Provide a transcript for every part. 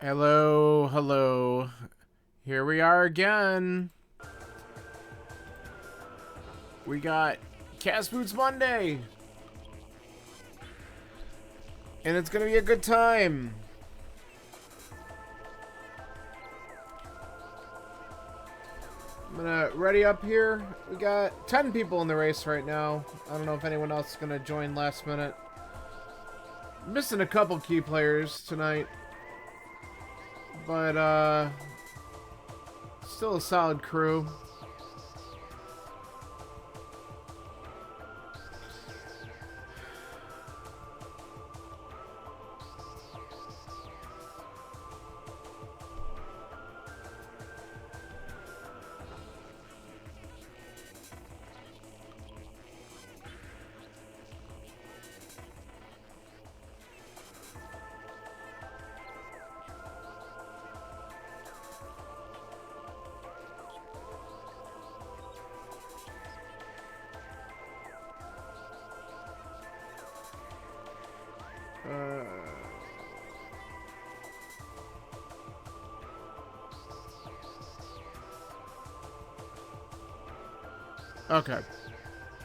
Hello, hello. Here we are again. We got Cast Boots Monday. And it's gonna be a good time. I'm gonna ready up here. We got 10 people in the race right now. I don't know if anyone else is gonna join last minute. Missing a couple key players tonight. But, still a solid crew. Okay.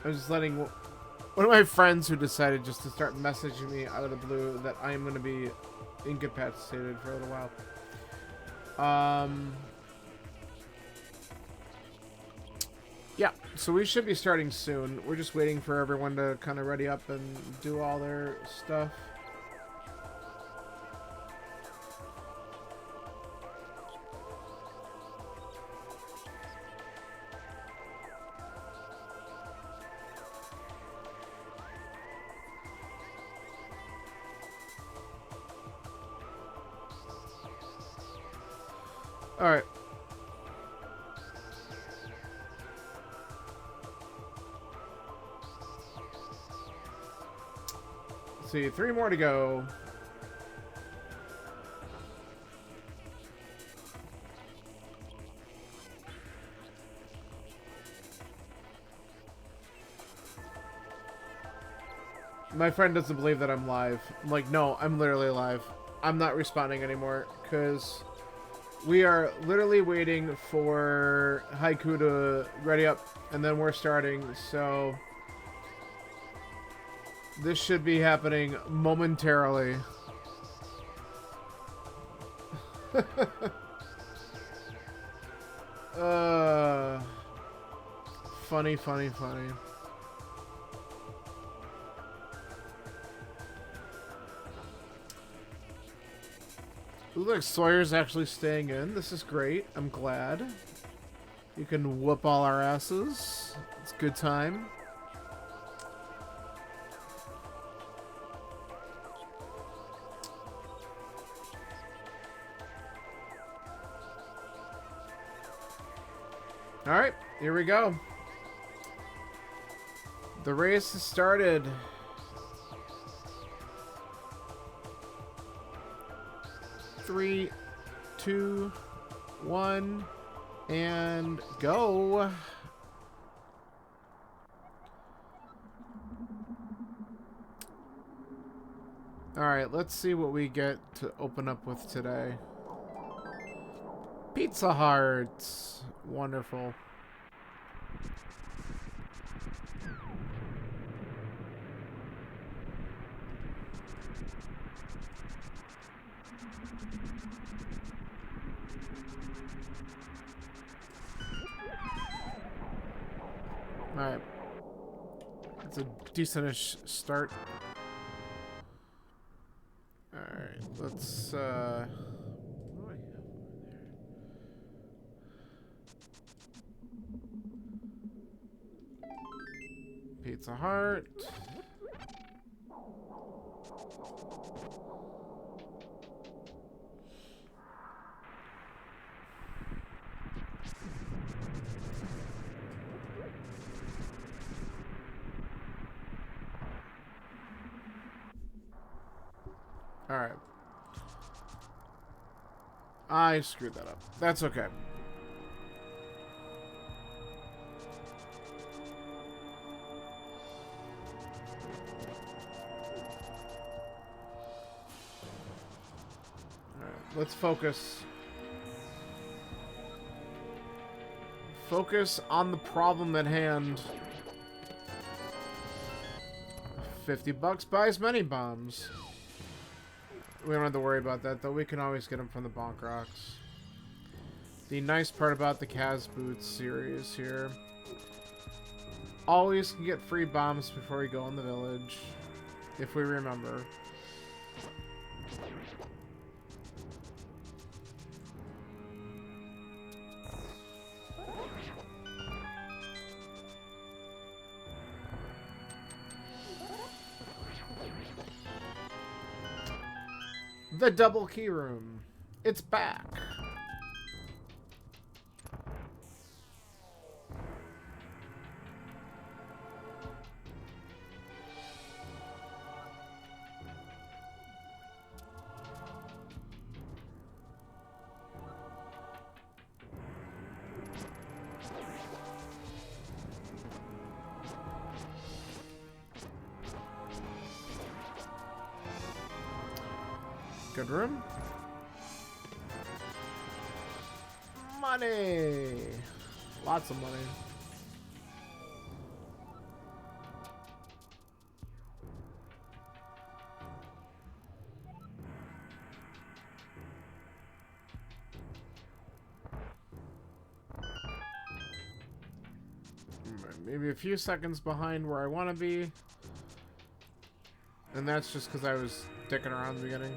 I was just letting one of my friends who decided just to start messaging me out of the blue that I am going to be incapacitated for a little while. Yeah, so we should be starting soon. We're just waiting for everyone to kind of ready up and do all their stuff. All right. Let's see, 3 more to go. My friend doesn't believe that I'm live. I'm like, no, I'm literally live. I'm not responding anymore because we are literally waiting for Haiku to ready up and then we're starting. So this should be happening momentarily. Funny, funny, funny. Looks like Sawyer's actually staying in. This is great. I'm glad. You can whoop all our asses. It's a good time. Alright, here we go. The race has started. Three, two, one, and go. Alright, let's see what we get to open up with today. Pizza Hearts. Wonderful. Alright. It's a decentish start. Alright, let's, what do I have over there? Pizza Heart. Alright. I screwed that up. That's okay. Alright. let's focus. Focus on the problem at hand. 50 bucks buys many bombs. We don't have to worry about that, though. We can always get them from the Bonk Rocks. The nice part about the Kaz Boots series here. Always can get free bombs before we go in the village. If we remember. The double key room. It's back. Good room. Money. Lots of money. Maybe a few seconds behind where I want to be. And that's just because I was dicking around in the beginning.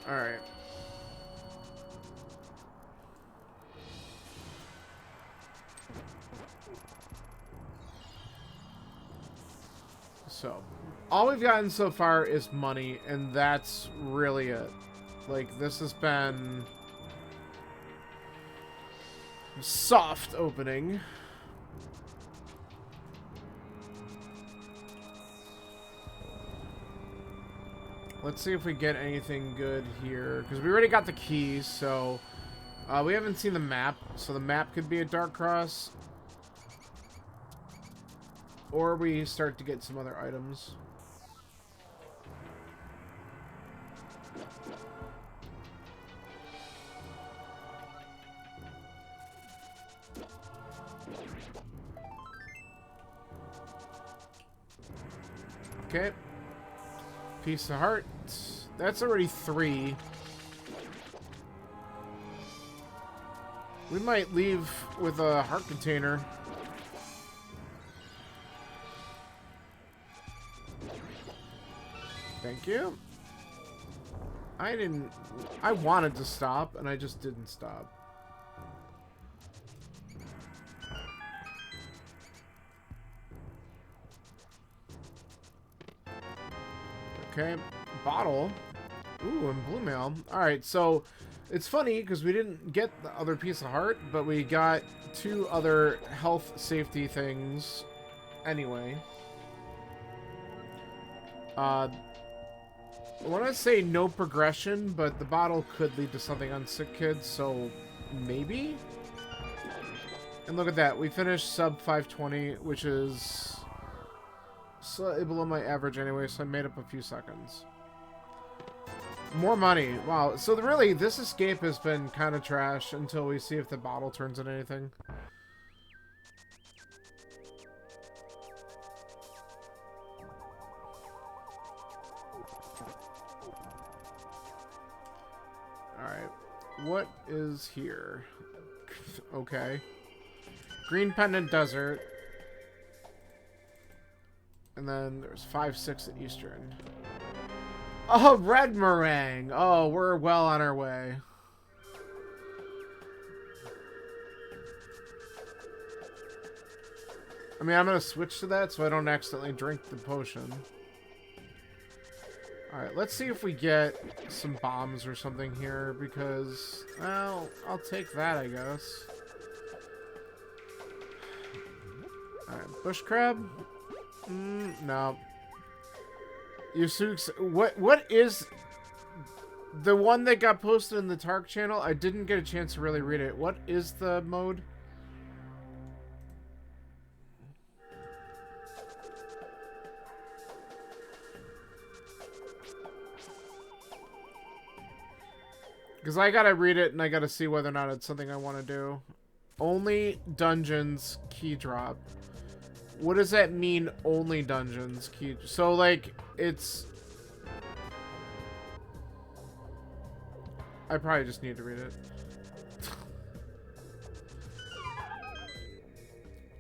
Alright. So, all we've gotten so far is money, and that's really it. Like, this has been a soft opening. Let's see if we get anything good here, because we already got the keys, so we haven't seen the map, so the map could be a Dark Cross, or we start to get some other items. Okay. Piece of heart. That's already 3. We might leave with a heart container. Thank you. I wanted to stop, and I just didn't stop. Okay, bottle. Ooh, and blue mail. Alright, so it's funny because we didn't get the other piece of heart, but we got 2 other health safety things anyway. I want to say no progression, but the bottle could lead to something on Sick Kids, so maybe? And look at that, we finished sub 520, which is slightly below my average anyway, so I made up a few seconds. More money. Wow. So really, this escape has been kind of trash until we see if the bottle turns into anything. Alright. What is here? Okay. Green Pendant Desert. And then there's 5-6 at Eastern. Oh, red meringue. Oh, we're well on our way. I mean, I'm going to switch to that so I don't accidentally drink the potion. Alright, let's see if we get some bombs or something here, because, well, I'll take that, I guess. Alright, bush crab? No. Yusuk's... What is... The one that got posted in the Tark channel? I didn't get a chance to really read it. What is the mode? Because I gotta read it and I gotta see whether or not it's something I want to do. Only dungeons key drop. What does that mean, only dungeons key... So, like, it's... I probably just need to read it.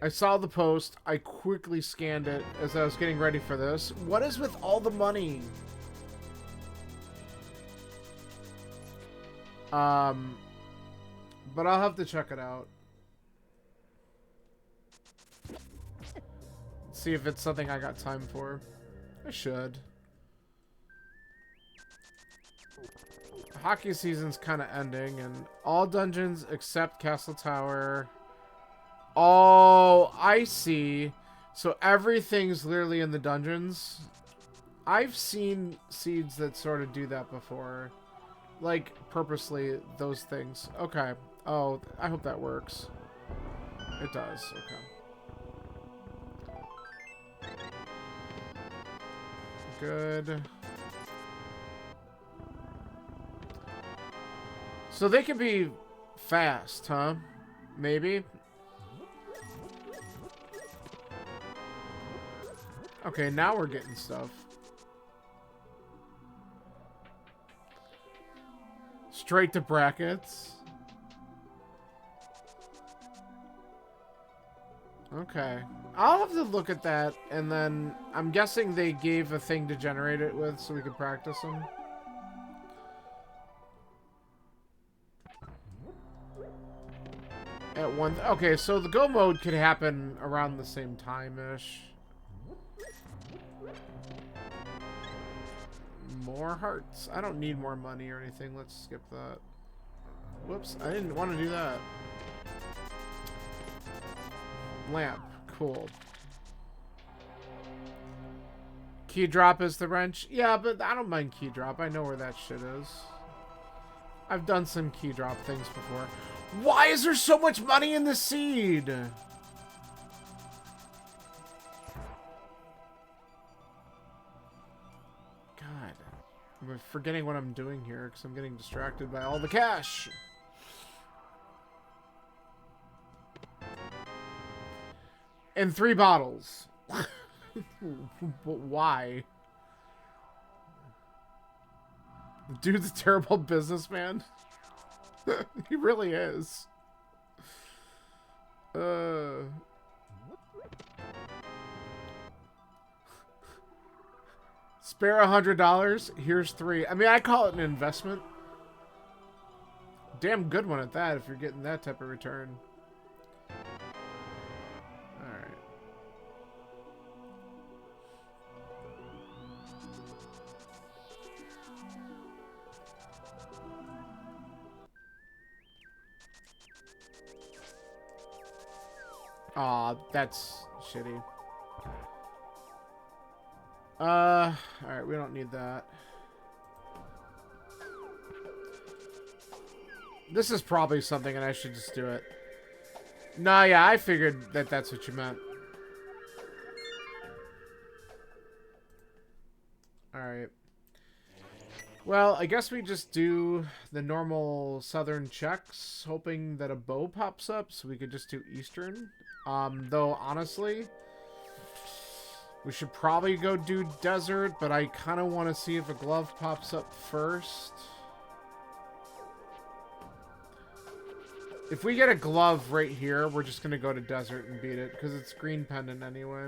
I saw the post. I quickly scanned it as I was getting ready for this. What is with all the money? But I'll have to check it out. See if it's something I got time for. I should. Hockey season's kind of ending, and all dungeons except Castle Tower. Oh, I see. So everything's literally in the dungeons. I've seen seeds that sort of do that before. Like, purposely, those things. Okay. Oh, I hope that works. It does. Okay. Good. So they can be fast, huh? Maybe. Okay, now we're getting stuff. Straight to brackets. Okay. I'll have to look at that, and then I'm guessing they gave a thing to generate it with so we could practice them. At one... Okay, so the go mode could happen around the same time-ish. More hearts. I don't need more money or anything. Let's skip that. Whoops, I didn't want to do that. Lamp. Cool. Key drop is the wrench. Yeah, but I don't mind key drop. I know where that shit is. I've done some key drop things before. Why is there so much money in the seed? God. I'm forgetting what I'm doing here because I'm getting distracted by all the cash. And 3 bottles. But why? The dude's a terrible businessman. He really is. Spare $100. Here's 3. I mean, I call it an investment. Damn good one at that if you're getting that type of return. Alright. Aw, that's shitty. Alright, we don't need that. This is probably something and I should just do it. No, yeah, I figured that that's what you meant. Alright. Well, I guess we just do the normal southern checks, hoping that a bow pops up so we could just do eastern. Though, honestly, we should probably go do desert, but I kind of want to see if a glove pops up first. If we get a glove right here, we're just going to go to desert and beat it, because it's green pendant anyway.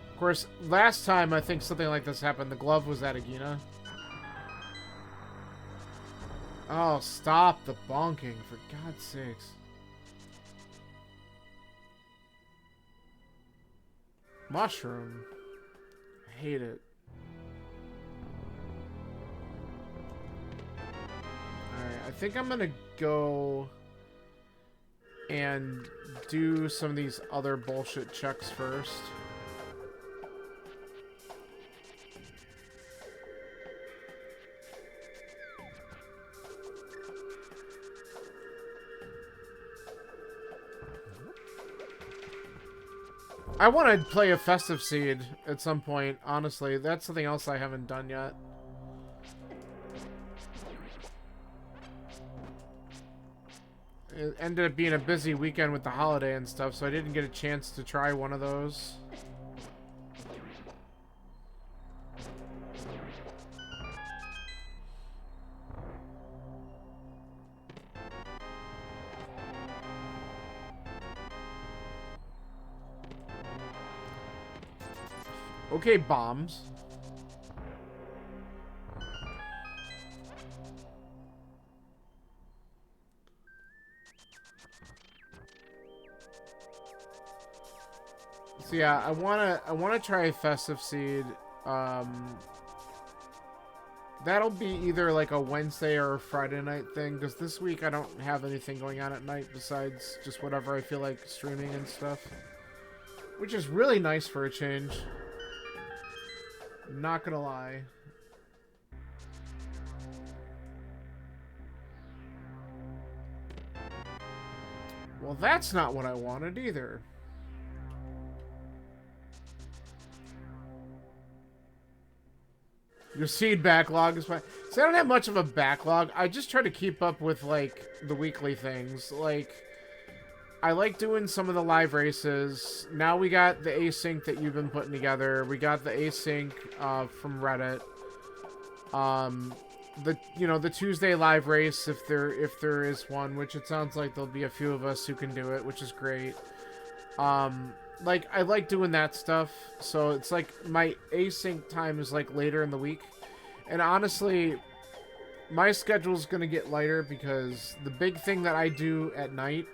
Of course, last time I think something like this happened, the glove was at Agina. Oh, stop the bonking, for God's sakes. Mushroom. I hate it. Alright, I think I'm gonna go and do some of these other bullshit checks first. I want to play a Festive Seed at some point, honestly. That's something else I haven't done yet. It ended up being a busy weekend with the holiday and stuff, so I didn't get a chance to try one of those. Okay, bombs. So yeah, I wanna try Festive Seed. That'll be either like a Wednesday or a Friday night thing, because this week I don't have anything going on at night besides just whatever I feel like streaming and stuff. Which is really nice for a change. Not gonna lie. Well, that's not what I wanted either. Your seed backlog is fine. See, I don't have much of a backlog. I just try to keep up with, like, the weekly things. Like, I like doing some of the live races. Now we got the async that you've been putting together. We got the async from Reddit. The Tuesday live race, if there is one, which it sounds like there'll be a few of us who can do it, which is great. Like, I like doing that stuff, so it's like my async time is like later in the week. And honestly, my schedule's gonna get lighter because the big thing that I do at night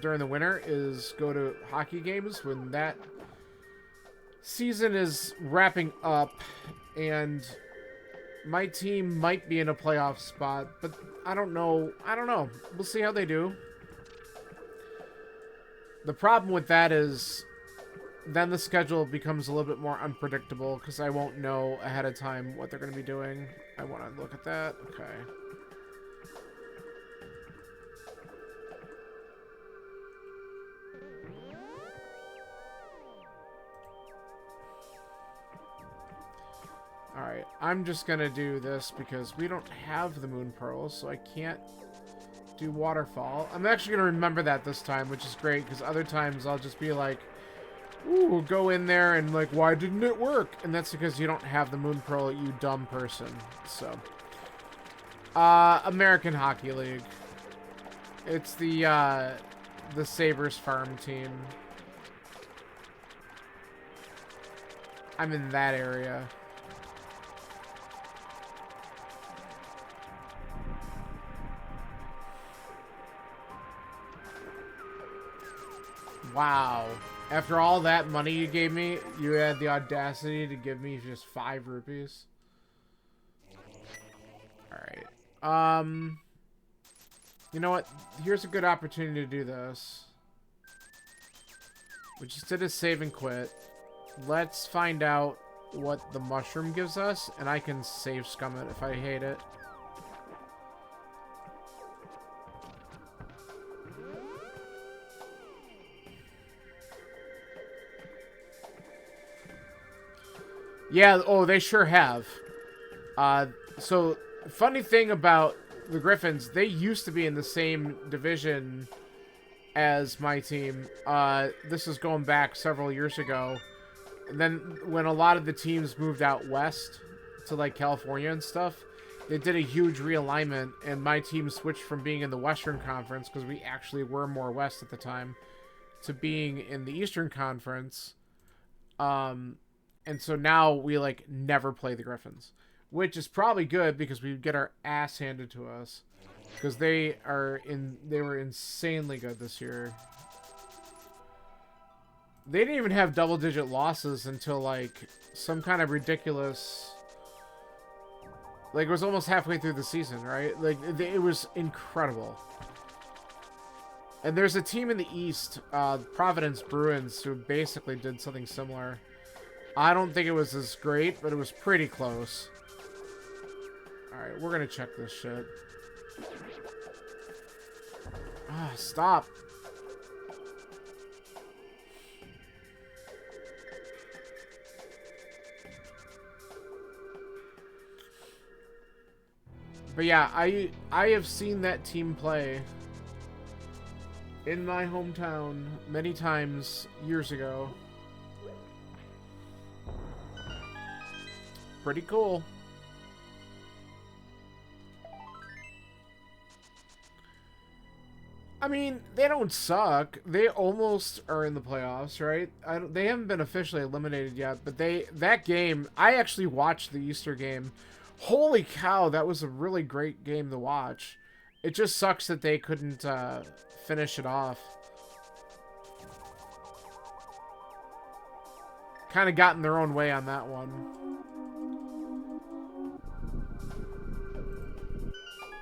during the winter is go to hockey games when that season is wrapping up, and my team might be in a playoff spot, but I don't know. We'll see how they do. The problem with that is then the schedule becomes a little bit more unpredictable because I won't know ahead of time what they're going to be doing. I want to look at that. Okay. Alright, I'm just going to do this because we don't have the Moon Pearls, so I can't do Waterfall. I'm actually going to remember that this time, which is great, because other times I'll just be like, ooh, go in there and like, why didn't it work? And that's because you don't have the Moon Pearl, you dumb person. So, American Hockey League. It's the Sabres farm team. I'm in that area. Wow. After all that money you gave me, you had the audacity to give me just 5 rupees. Alright. You know what? Here's a good opportunity to do this. Which instead of save and quit, let's find out what the mushroom gives us, and I can save scum it if I hate it. Yeah, oh, they sure have. So, funny thing about the Griffins, they used to be in the same division as my team. This is going back several years ago. And then when a lot of the teams moved out west to, like, California and stuff, they did a huge realignment, and my team switched from being in the Western Conference, because we actually were more west at the time, to being in the Eastern Conference. And so now we, like, never play the Griffins. Which is probably good because we get our ass handed to us. Because they were insanely good this year. They didn't even have double-digit losses until, like, some kind of ridiculous... Like, it was almost halfway through the season, right? Like, it was incredible. And there's a team in the East, Providence Bruins, who basically did something similar. I don't think it was as great, but it was pretty close. Alright, we're gonna check this shit. Ah, stop. But yeah, I have seen that team play in my hometown many times years ago. Pretty cool. I mean, they don't suck. They almost are in the playoffs, right? They haven't been officially eliminated yet, but that game, I actually watched the Easter game. Holy cow, that was a really great game to watch. It just sucks that they couldn't finish it off. Kind of got in their own way on that one.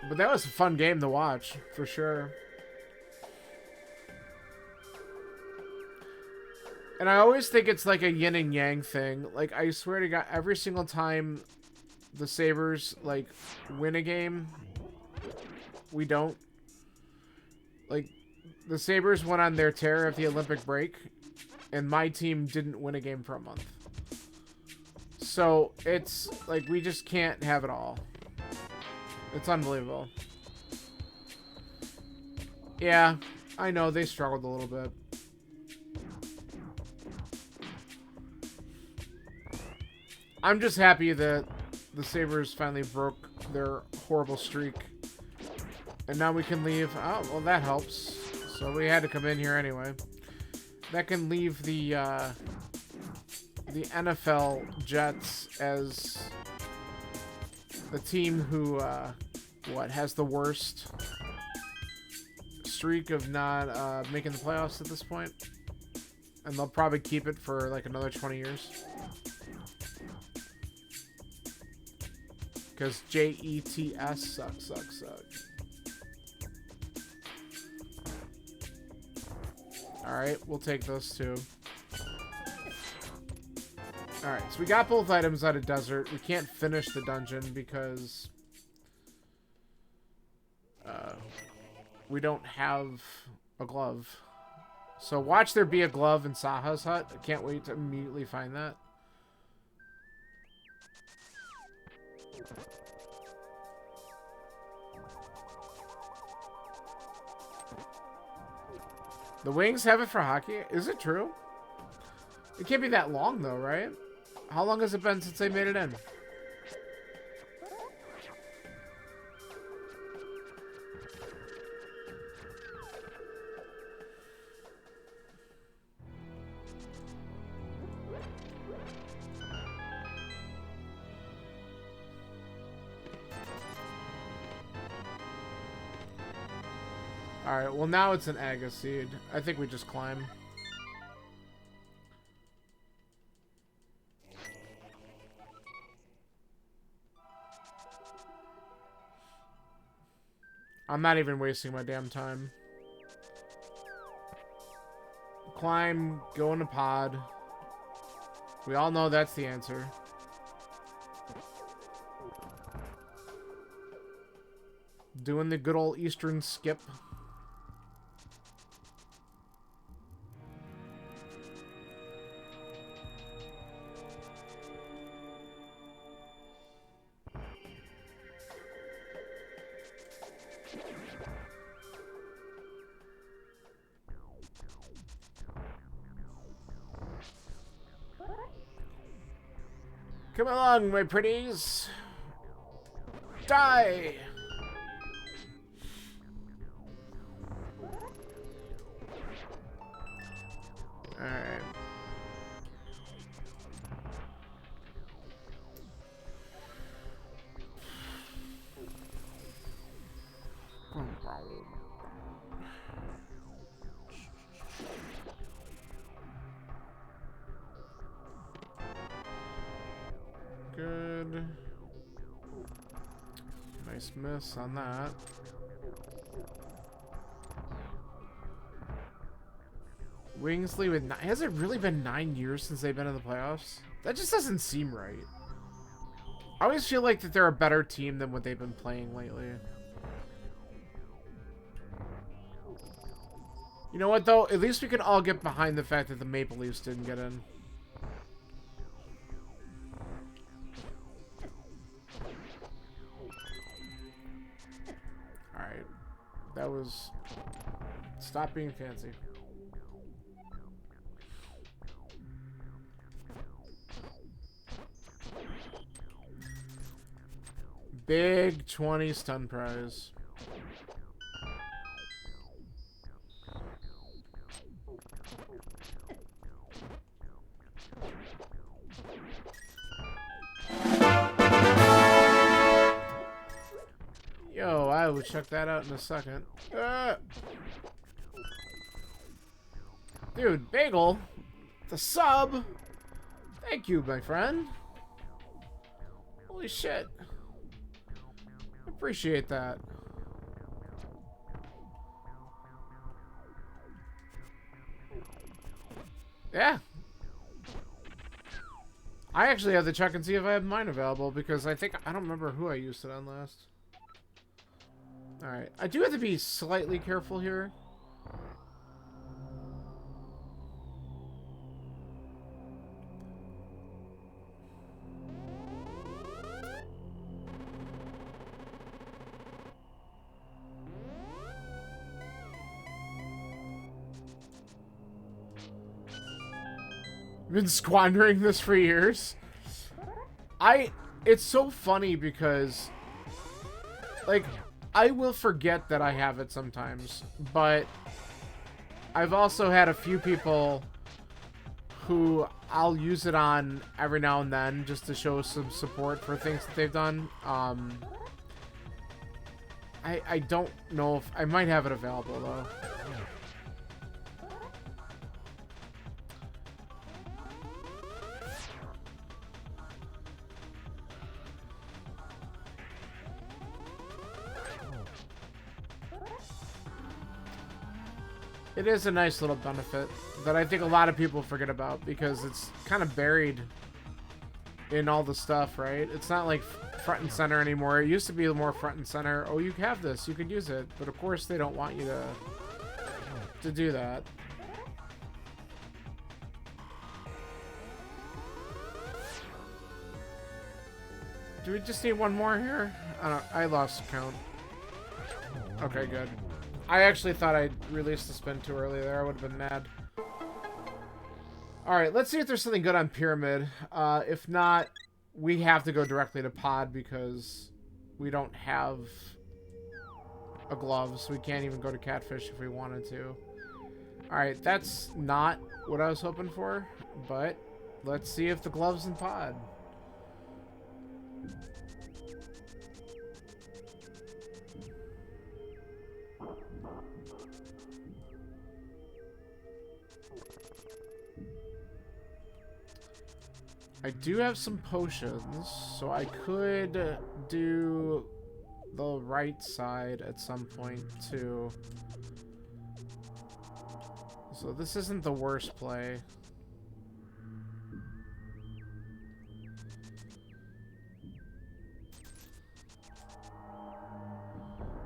But that was a fun game to watch, for sure. And I always think it's like a yin and yang thing. Like, I swear to God, every single time the Sabres, like, win a game, we don't. Like, the Sabres went on their tear of the Olympic break, and my team didn't win a game for a month. So, it's, like, we just can't have it all. It's unbelievable. Yeah, I know, they struggled a little bit. I'm just happy that the Sabres finally broke their horrible streak. And now we can leave. Oh, well, that helps. So we had to come in here anyway. That can leave the NFL Jets as the team who, has the worst streak of not making the playoffs at this point. And they'll probably keep it for like another 20 years. Because Jets suck. Alright, we'll take those two. Alright, so we got both items out of Desert. We can't finish the dungeon because we don't have a glove. So watch there be a glove in Saha's hut. I can't wait to immediately find that. The Wings have it for hockey? Is it true? It can't be that long though, right? How long has it been since they made it in? Alright, well now it's an Aga seed. I think we just climb. I'm not even wasting my damn time. Climb, go in a pod. We all know that's the answer. Doing the good old Eastern skip. Come along, my pretties. Die! Alright. Good. Nice miss on that. Wingsley with has it really been 9 years since they've been in the playoffs? That just doesn't seem right. I always feel like that they're a better team than what they've been playing lately. You know what, though? At least we can all get behind the fact that the Maple Leafs didn't get in. Alright. That was... Stop being fancy. Big 20 stun prize. Yo, I will check that out in a second. Dude, Bagel, the sub. Thank you, my friend. Holy shit. Appreciate that. Yeah. I actually have to check and see if I have mine available because I don't remember who I used it on last. Alright. I do have to be slightly careful here. Been squandering this for years. It's so funny because, like, I will forget that I have it sometimes, but I've also had a few people who I'll use it on every now and then just to show some support for things that they've done. I don't know if I might have it available though. It is a nice little benefit that I think a lot of people forget about because it's kind of buried in all the stuff, right? It's not like front and center anymore. It used to be more front and center. Oh, you have this, you could use it. But of course they don't want you to do that. Do we just need one more here? I lost count. Okay, good. I actually thought I released the spin too early there. I would have been mad. Alright, let's see if there's something good on Pyramid. If not, we have to go directly to Pod because we don't have a glove, so we can't even go to Catfish if we wanted to. Alright, that's not what I was hoping for, but let's see if the glove's in Pod. I do have some potions, so I could do the right side at some point too. So this isn't the worst play.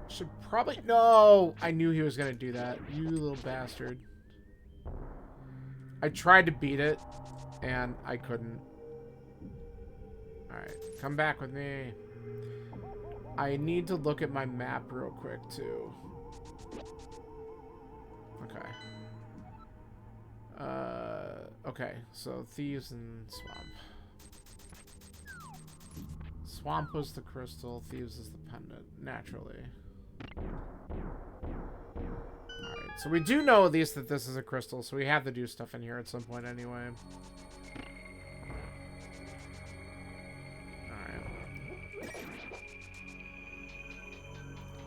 Should probably... No! I knew he was gonna do that. You little bastard. I tried to beat it, and I couldn't. Alright, come back with me. I need to look at my map real quick, too. Okay. Okay, so Thieves and Swamp. Swamp was the crystal, Thieves is the pendant, naturally. Alright, so we do know at least that this is a crystal, so we have to do stuff in here at some point anyway.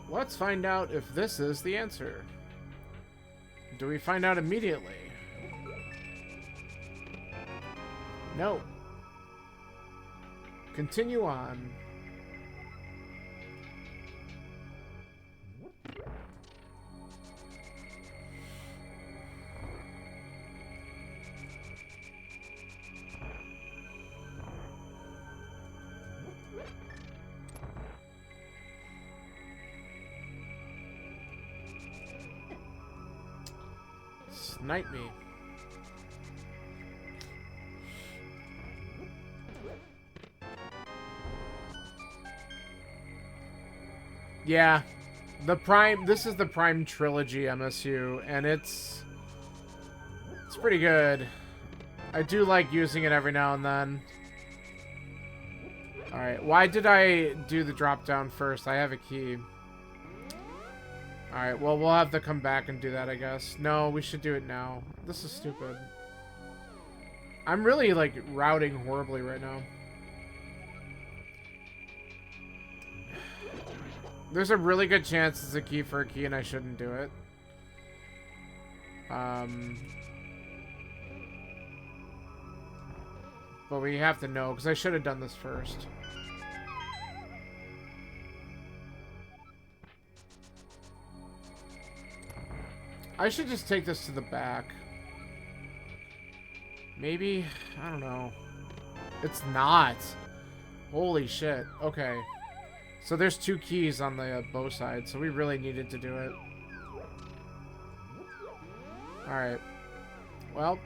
Let's find out if this is the answer. Do we find out immediately? No. Continue on. Knight me. Yeah. This is the Prime Trilogy MSU, and it's pretty good. I do like using it every now and then. Alright, why did I do the drop down first? I have a key. Alright, well, we'll have to come back and do that, I guess. No, we should do it now. This is stupid. I'm really, like, routing horribly right now. There's a really good chance it's a key for a key and I shouldn't do it. But we have to know, because I should have done this first. I should just take this to the back. Maybe? I don't know. It's not. Holy shit. Okay. So there's 2 keys on the bow side, so we really needed to do it. Alright. Well,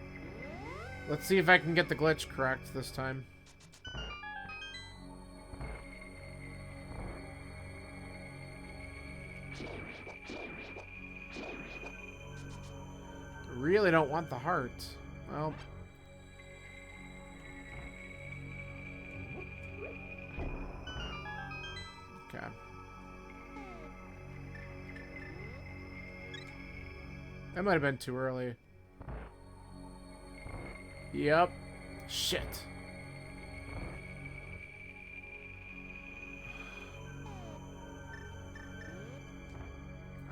let's see if I can get the glitch correct this time. Really don't want the heart. Well. Okay. That might have been too early. Yep. Shit.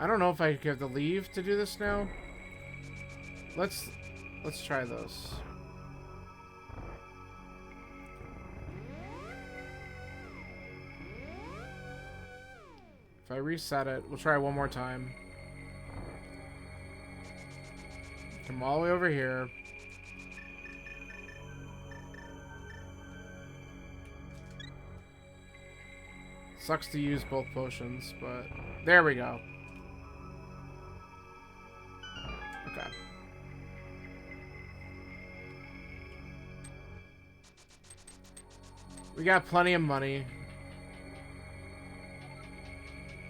I don't know if I have to leave to do this now. Let's try those. If I reset it, we'll try one more time. Come all the way over here. Sucks to use both potions, but there we go. Okay. We got plenty of money.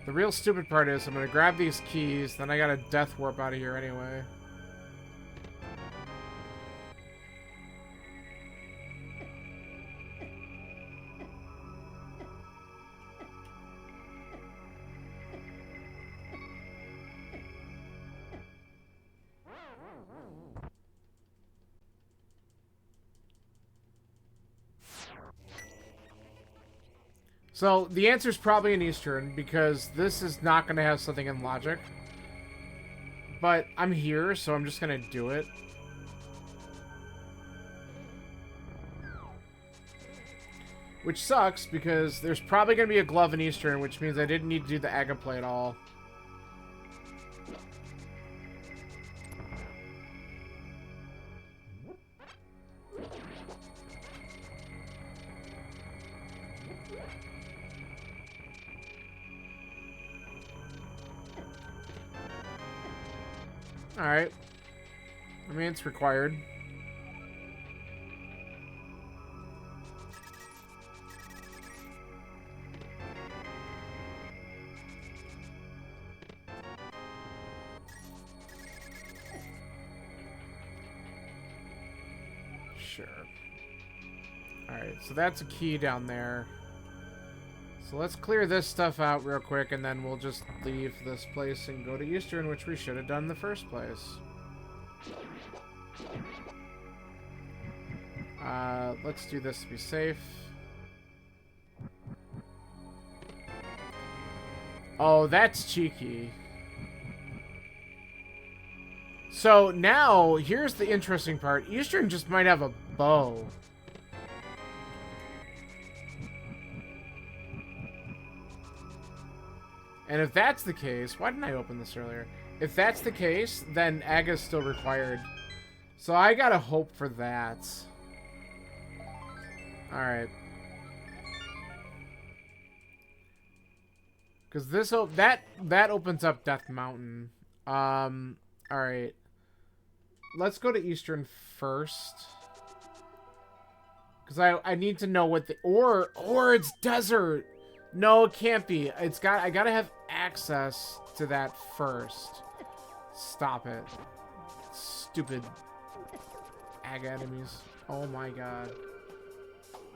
The real stupid part is I'm gonna grab these keys, then I gotta death warp out of here anyway. So, the answer is probably an Eastern, because this is not going to have something in logic. But I'm here, so I'm just going to do it. Which sucks, because there's probably going to be a glove in Eastern, which means I didn't need to do the Agaplay at all. Alright. I mean, it's required. Sure. Alright, so that's a key down there. So let's clear this stuff out real quick, and then we'll just leave this place and go to Eastern, which we should have done in the first place. Let's do this to be safe. Oh, that's cheeky. So now, here's the interesting part. Eastern just might have a bow. And if that's the case, why didn't I open this earlier? If that's the case, then Aga's still required. So I gotta hope for that. Alright. Because this that opens up Death Mountain. Alright. let's go to Eastern first. Because I need to know what the... Or it's desert! No, it can't be. I gotta have access to that first. Stop it. Stupid ag enemies. Oh my god.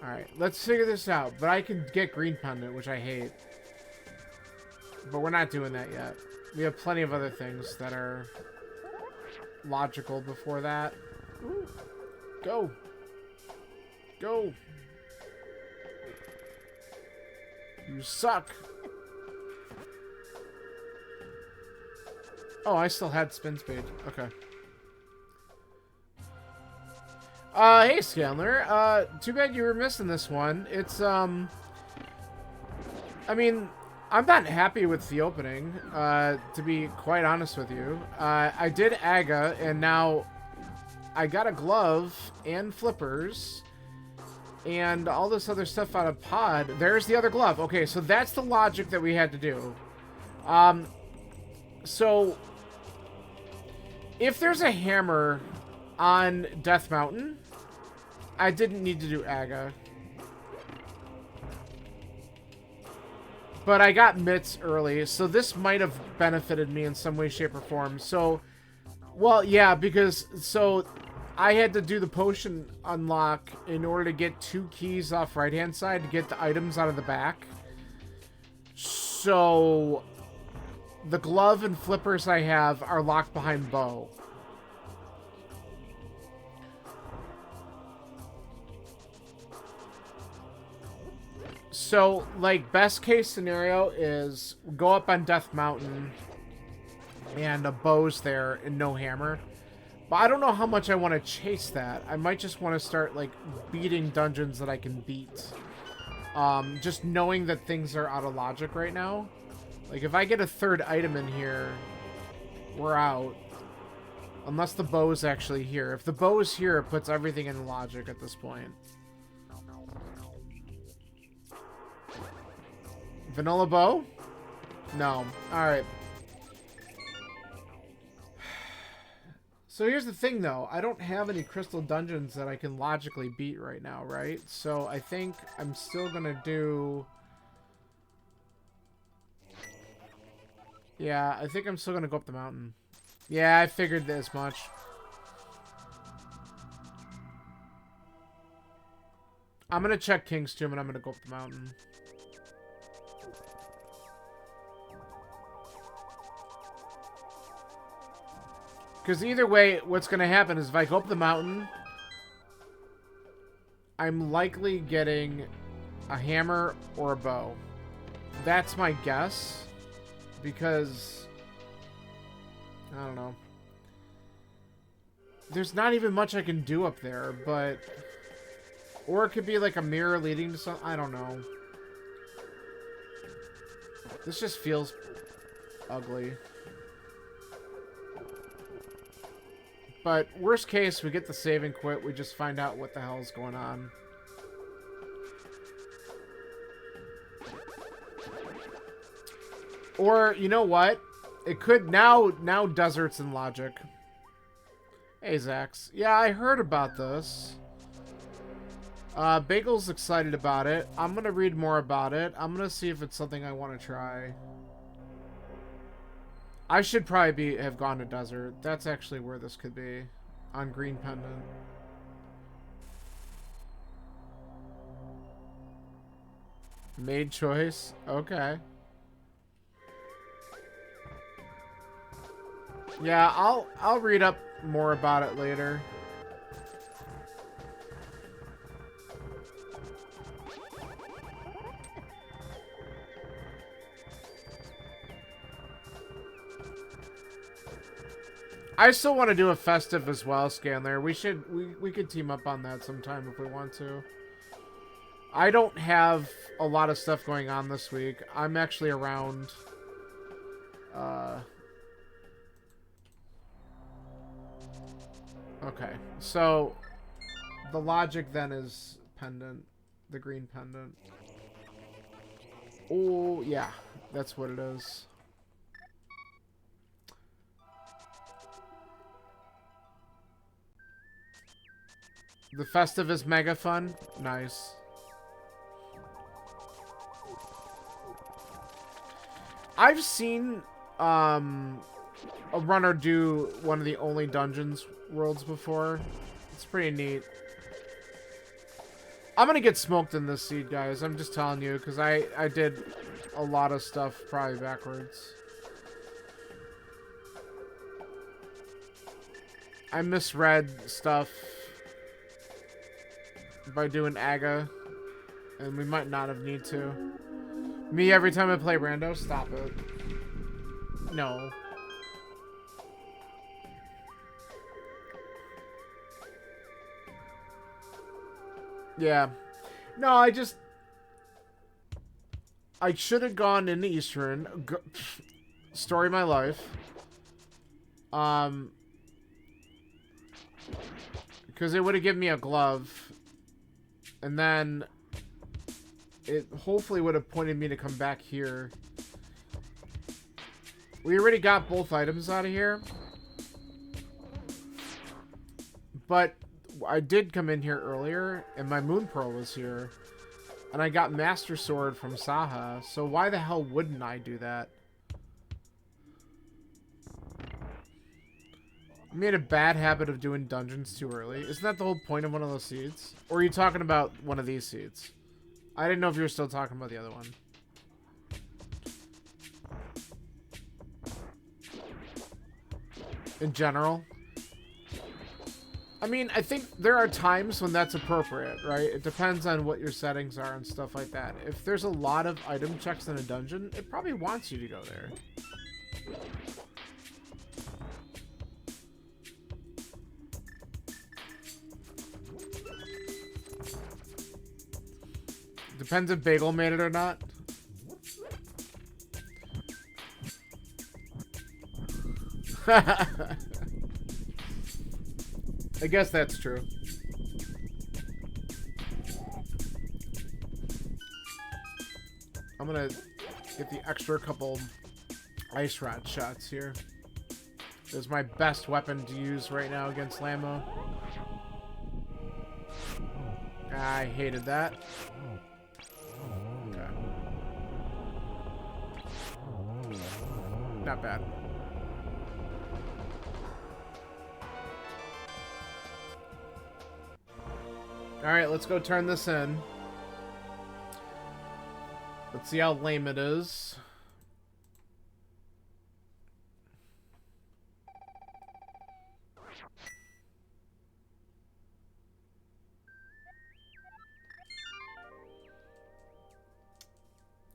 Alright, let's figure this out. But I can get Green Pendant, which I hate. But we're not doing that yet. We have plenty of other things that are logical before that. Ooh. Go! Go! You suck! Oh, I still had spin speed. Okay. Hey, Scanler. Too bad you were missing this one. It's, I mean, I'm not happy with the opening, to be quite honest with you. I did Aga, and now I got a glove and flippers and all this other stuff out of Pod. There's the other glove. Okay, so that's the logic that we had to do. So if there's a hammer on Death Mountain, I didn't need to do Aga. But I got mitts early, so this might have benefited me in some way, shape, or form. So, well, yeah, because, so I had to do the potion unlock in order to get 2 keys off right-hand side to get the items out of the back. So the glove and flippers I have are locked behind bow. So, like, best case scenario is go up on Death Mountain and a bow's there and no hammer. But I don't know how much I want to chase that. I might just want to start, like, beating dungeons that I can beat. Just knowing that things are out of logic right now. Like, if I get a 3rd item in here, we're out. Unless the bow is actually here. If the bow is here, it puts everything in logic at this point. Vanilla bow? No. Alright. So here's the thing, though. I don't have any crystal dungeons that I can logically beat right now, right? So I think I'm still gonna do... Yeah, I think I'm still gonna go up the mountain. Yeah, I figured this much. I'm gonna check King's Tomb and I'm gonna go up the mountain. Because either way, what's going to happen is if I go up the mountain, I'm likely getting a hammer or a bow. That's my guess. Because, I don't know. There's not even much I can do up there, but... Or it could be like a mirror leading to something. I don't know. This just feels ugly. But worst case, we get the save and quit. We just find out what the hell is going on. Or, you know what? It could now deserts and logic. Hey, Zax. Yeah, I heard about this. Bagel's excited about it. I'm gonna read more about it. I'm gonna see if it's something I want to try. I should probably have gone to desert. That's actually where this could be. On Green Pendant. Made choice? Okay. Yeah, I'll read up more about it later. I still want to do a festive as well, Scanler. We could team up on that sometime if we want to. I don't have a lot of stuff going on this week. I'm actually around. Okay, so the logic then is pendant, the green pendant. Oh yeah, that's what it is. The festive is mega fun. Nice. I've seen a runner do one of the only dungeons worlds before. It's pretty neat. I'm gonna get smoked in this seed, guys. I'm just telling you, because I did a lot of stuff probably backwards. I misread stuff by doing Aga, and we might not have need to. Me every time I play rando? Stop it. No. Yeah. No, I should have gone into Eastern. Story of my life. Because it would have given me a glove. And then it hopefully would have pointed me to come back here. We already got both items out of here. But I did come in here earlier, and my Moon Pearl was here. And I got Master Sword from Saha, so why the hell wouldn't I do that? I made a bad habit of doing dungeons too early. Isn't that the whole point of one of those seeds? Or are you talking about one of these seeds? I didn't know if you were still talking about the other one. In general? I mean, I think there are times when that's appropriate, right? It depends on what your settings are and stuff like that. If there's a lot of item checks in a dungeon, it probably wants you to go there. Depends if Bagel made it or not. I guess that's true. I'm gonna get the extra couple ice rod shots here. This is my best weapon to use right now against Lammo. I hated that. Okay. Not bad. Alright, let's go turn this in. Let's see how lame it is.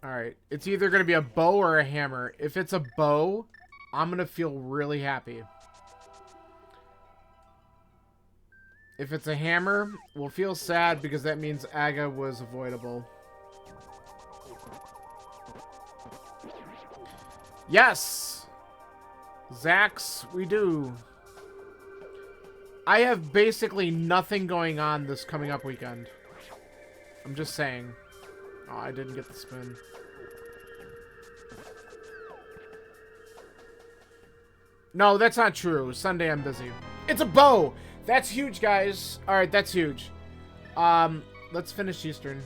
Alright, it's either going to be a bow or a hammer. If it's a bow, I'm going to feel really happy. If it's a hammer, we'll feel sad because that means Aga was avoidable. Yes! Zax, we do. I have basically nothing going on this coming up weekend. I'm just saying. Oh, I didn't get the spin. No, that's not true. Sunday I'm busy. It's a bow! That's huge, guys. Alright, that's huge. Let's finish Eastern.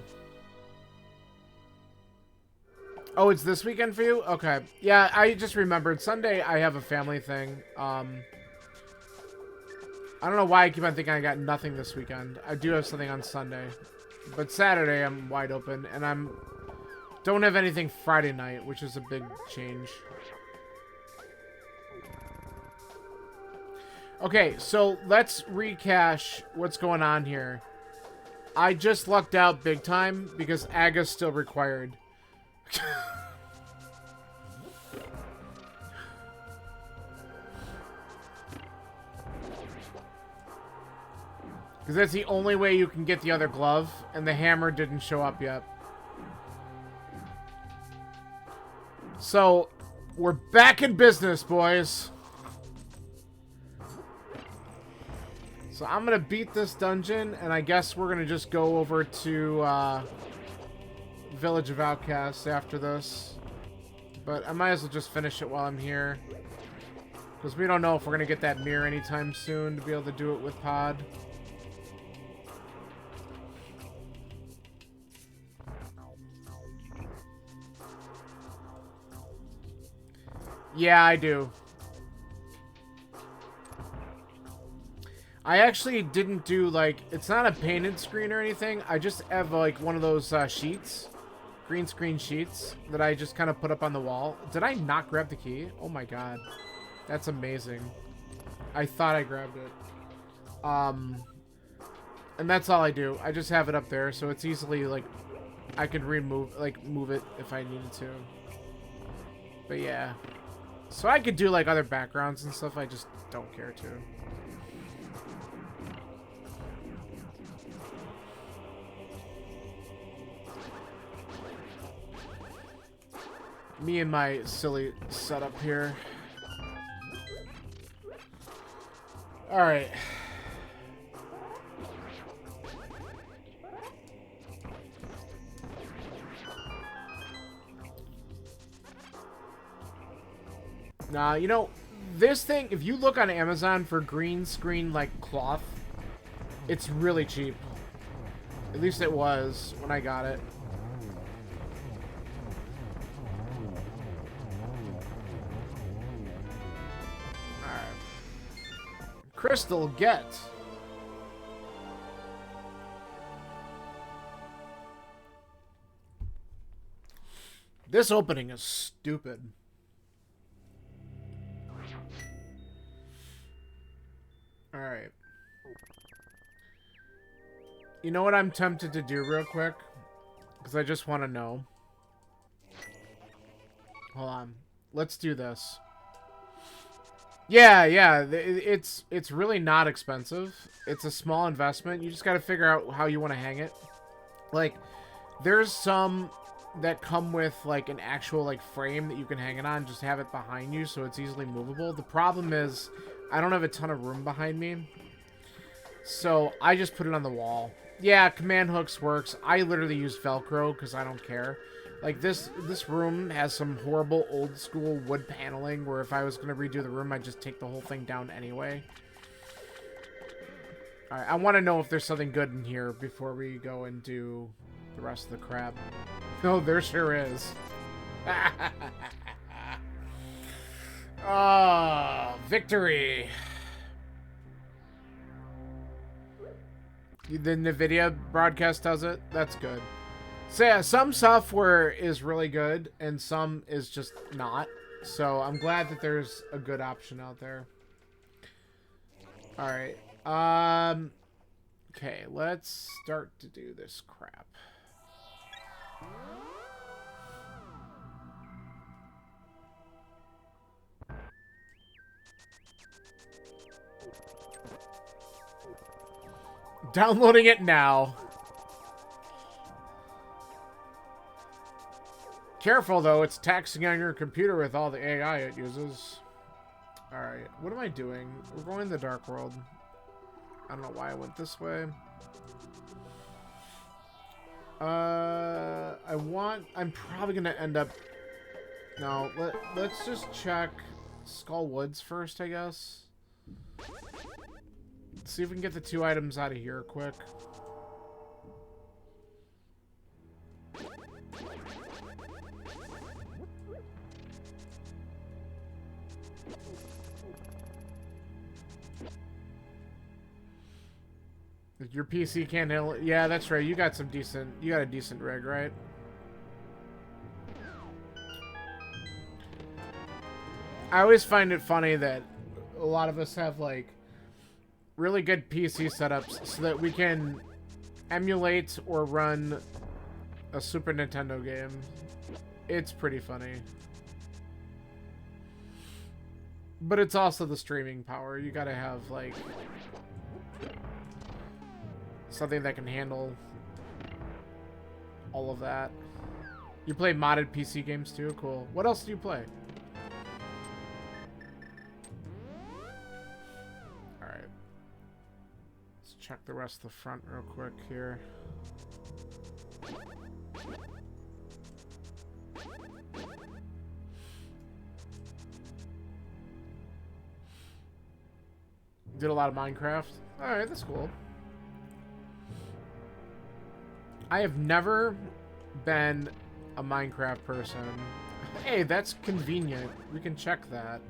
Oh, it's this weekend for you? Okay. Yeah, I just remembered. Sunday, I have a family thing. I don't know why I keep on thinking I got nothing this weekend. I do have something on Sunday. But Saturday, I'm wide open. And don't have anything Friday night, which is a big change. Okay, so let's recache what's going on here. I just lucked out big time because Aga's still required. Because that's the only way you can get the other glove, and the hammer didn't show up yet. So, we're back in business, boys. So I'm going to beat this dungeon, and I guess we're going to just go over to Village of Outcasts after this. But I might as well just finish it while I'm here. Because we don't know if we're going to get that mirror anytime soon to be able to do it with Pod. Yeah, I do. I actually didn't do, like, it's not a painted screen or anything. I just have, like, one of those sheets, green screen sheets, that I just kind of put up on the wall. Did I not grab the key? Oh my god. That's amazing. I thought I grabbed it. And that's all I do. I just have it up there, so it's easily, like, I could move it if I needed to. But yeah. So I could do, like, other backgrounds and stuff. I just don't care to. Me and my silly setup here. Alright. Nah, you know, this thing, if you look on Amazon for green screen, like, cloth, it's really cheap. At least it was when I got it. Crystal, get. This opening is stupid. Alright. You know what I'm tempted to do real quick? Because I just want to know. Hold on. Let's do this. Yeah, it's really not expensive. It's a small investment. You just got to figure out how you want to hang it. Like, there's some that come with, like, an actual, like, frame that you can hang it on. Just have it behind you so it's easily movable. The problem is, I don't have a ton of room behind me. So, I just put it on the wall. Yeah, command hooks works. I literally use Velcro because I don't care. Like, this room has some horrible old school wood paneling where if I was going to redo the room, I'd just take the whole thing down anyway. Alright, I want to know if there's something good in here before we go and do the rest of the crap. No, there sure is. Ah, victory! The NVIDIA broadcast does it? That's good. So yeah, some software is really good, and some is just not. So I'm glad that there's a good option out there. Alright. Okay, let's start to do this crap. Downloading it now. Careful, though. It's taxing on your computer with all the AI it uses. Alright, what am I doing? We're going to the Dark World. I don't know why I went this way. I'm probably going to end up... No, let's just check Skull Woods first, I guess. Let's see if we can get the 2 items out of here quick. Your PC can't handle it. Yeah, that's right. You got a decent rig, right? I always find it funny that a lot of us have, like, really good PC setups so that we can emulate or run a Super Nintendo game. It's pretty funny. But it's also the streaming power. You gotta have, like, something that can handle all of that. You play modded PC games too? Cool. What else do you play? Alright. Let's check the rest of the front real quick here. Did a lot of Minecraft. Alright, that's cool. I have never been a Minecraft person. Hey, that's convenient. We can check that.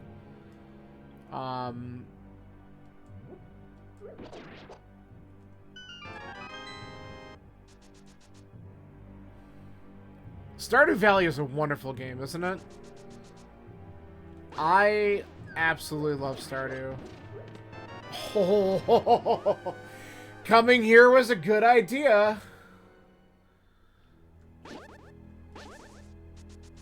Stardew Valley is a wonderful game, isn't it? I absolutely love Stardew. Oh, coming here was a good idea.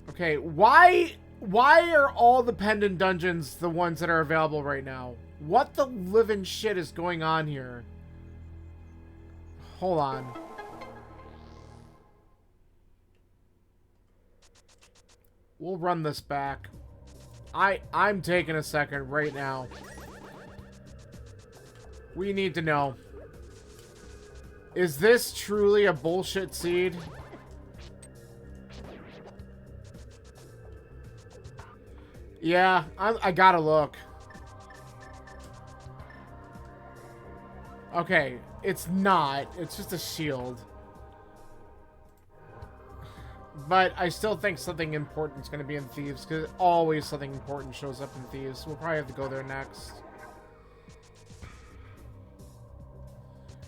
Okay, why are all the pendant dungeons the ones that are available right now? What the living shit is going on here? Hold on. We'll run this back. I'm taking a second right now. We need to know. Is this truly a bullshit seed? Yeah, I gotta look. Okay, it's not. It's just a shield. But I still think something important is going to be in Thieves, because always something important shows up in Thieves. We'll probably have to go there next.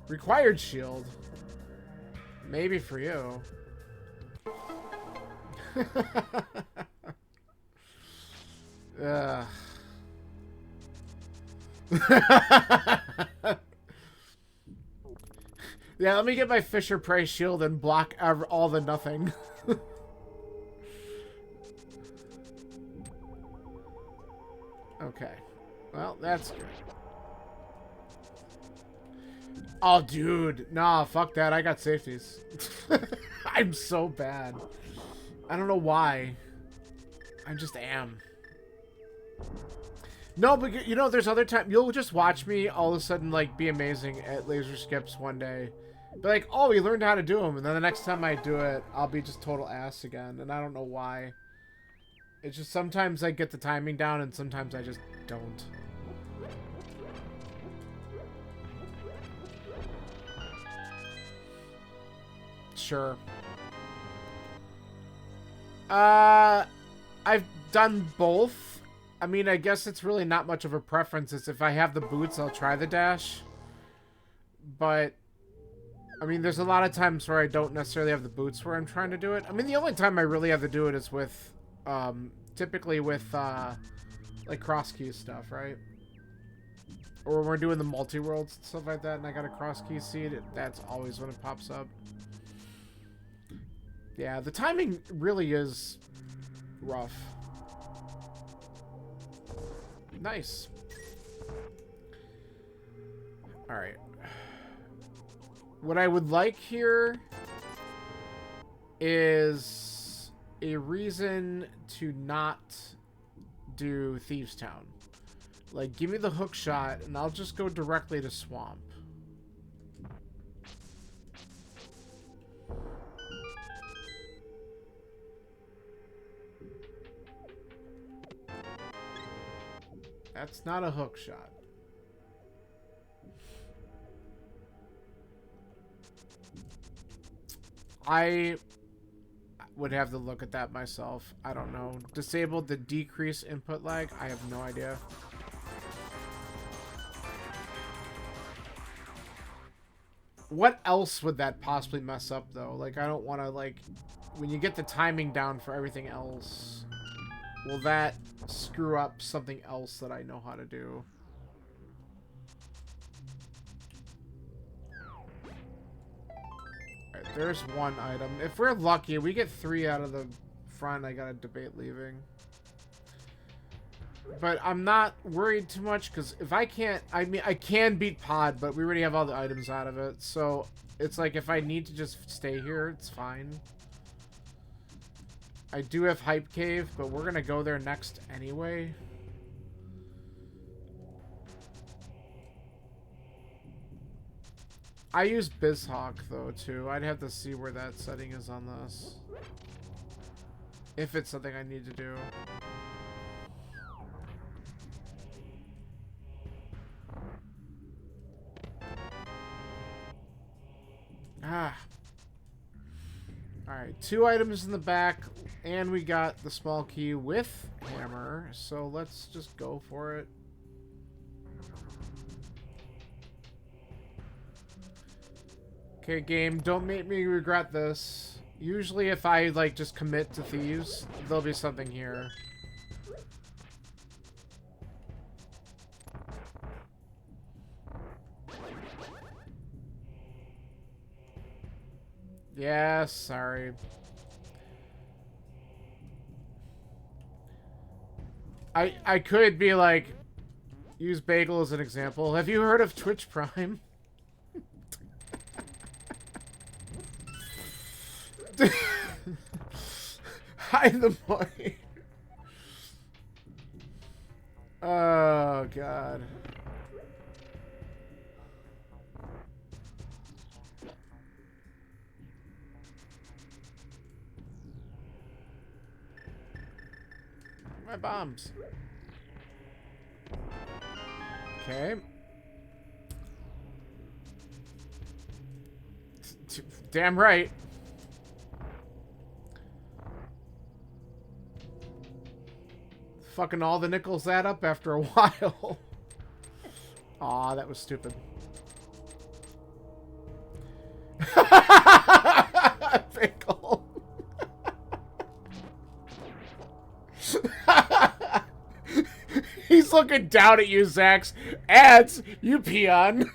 Required shield. Maybe for you. Ugh. Yeah, let me get my Fisher Price shield and block all the nothing. Okay. Well, that's good. Oh, dude. Nah, fuck that. I got safeties. I'm so bad. I don't know why. I just am. No, but you know, there's other times you'll just watch me all of a sudden, like, be amazing at laser skips one day. Be like, oh, we learned how to do them. And then the next time I do it, I'll be just total ass again. And I don't know why. It's just sometimes I get the timing down and sometimes I just don't. Sure. I've done both. I mean, I guess it's really not much of a preference. It's if I have the boots, I'll try the dash. But, I mean, there's a lot of times where I don't necessarily have the boots where I'm trying to do it. I mean, the only time I really have to do it is with, typically with, like, cross-key stuff, right? Or when we're doing the multi-worlds and stuff like that, and I got a cross-key seed, that's always when it pops up. Yeah, the timing really is rough. Nice. Alright. What I would like here is a reason to not do Thieves Town. Like, give me the hook shot, and I'll just go directly to Swamp. That's not a hook shot. I would have to look at that myself. I don't know. Disabled the decrease input lag? I have no idea. What else would that possibly mess up, though? Like, I don't want to, like... When you get the timing down for everything else... Will that screw up something else that I know how to do? Alright, there's one item. If we're lucky, we get 3 out of the front, I gotta debate leaving. But I'm not worried too much, because if I can't... I mean, I can beat Pod, but we already have all the items out of it. So, it's like, if I need to just stay here, it's fine. I do have Hype Cave, but we're gonna go there next anyway. I use BizHawk, though, too. I'd have to see where that setting is on this. If it's something I need to do. Ah. Alright, 2 items in the back. And we got the small key with hammer, so let's just go for it. Okay, game, don't make me regret this. Usually if I, like, just commit to thieves, there'll be something here. Yeah, sorry. I could be like, use Bagel as an example. Have you heard of Twitch Prime? Hide the money. Oh, God. My bombs. Okay. Damn right. Fucking all the nickels add up after a while. Aw, that was stupid. Pickle. He's looking down at you, Zax. Ads, you peon.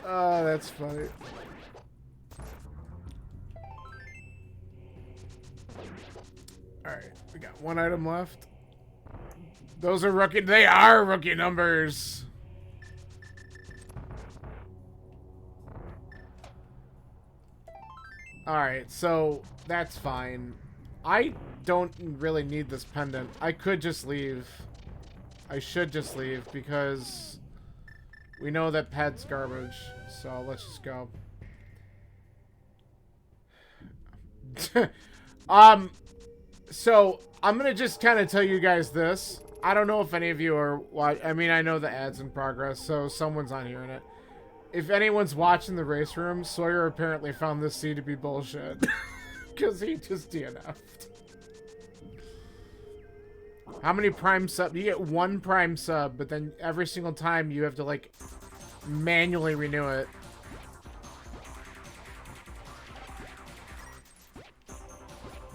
Oh, that's funny. Alright, we got one item left. Those are rookie. They are rookie numbers. Alright, so that's fine. I don't really need this pendant. I could just leave. I should just leave because we know that pet's garbage. So let's just go. So I'm gonna just kind of tell you guys this. I don't know if any of you are watching. I mean, I know the ad's in progress, so someone's not hearing it. If anyone's watching the race room, Sawyer apparently found this seed to be bullshit. Because he just DNF'd. How many prime sub? You get one prime sub, but then every single time you have to, like, manually renew it.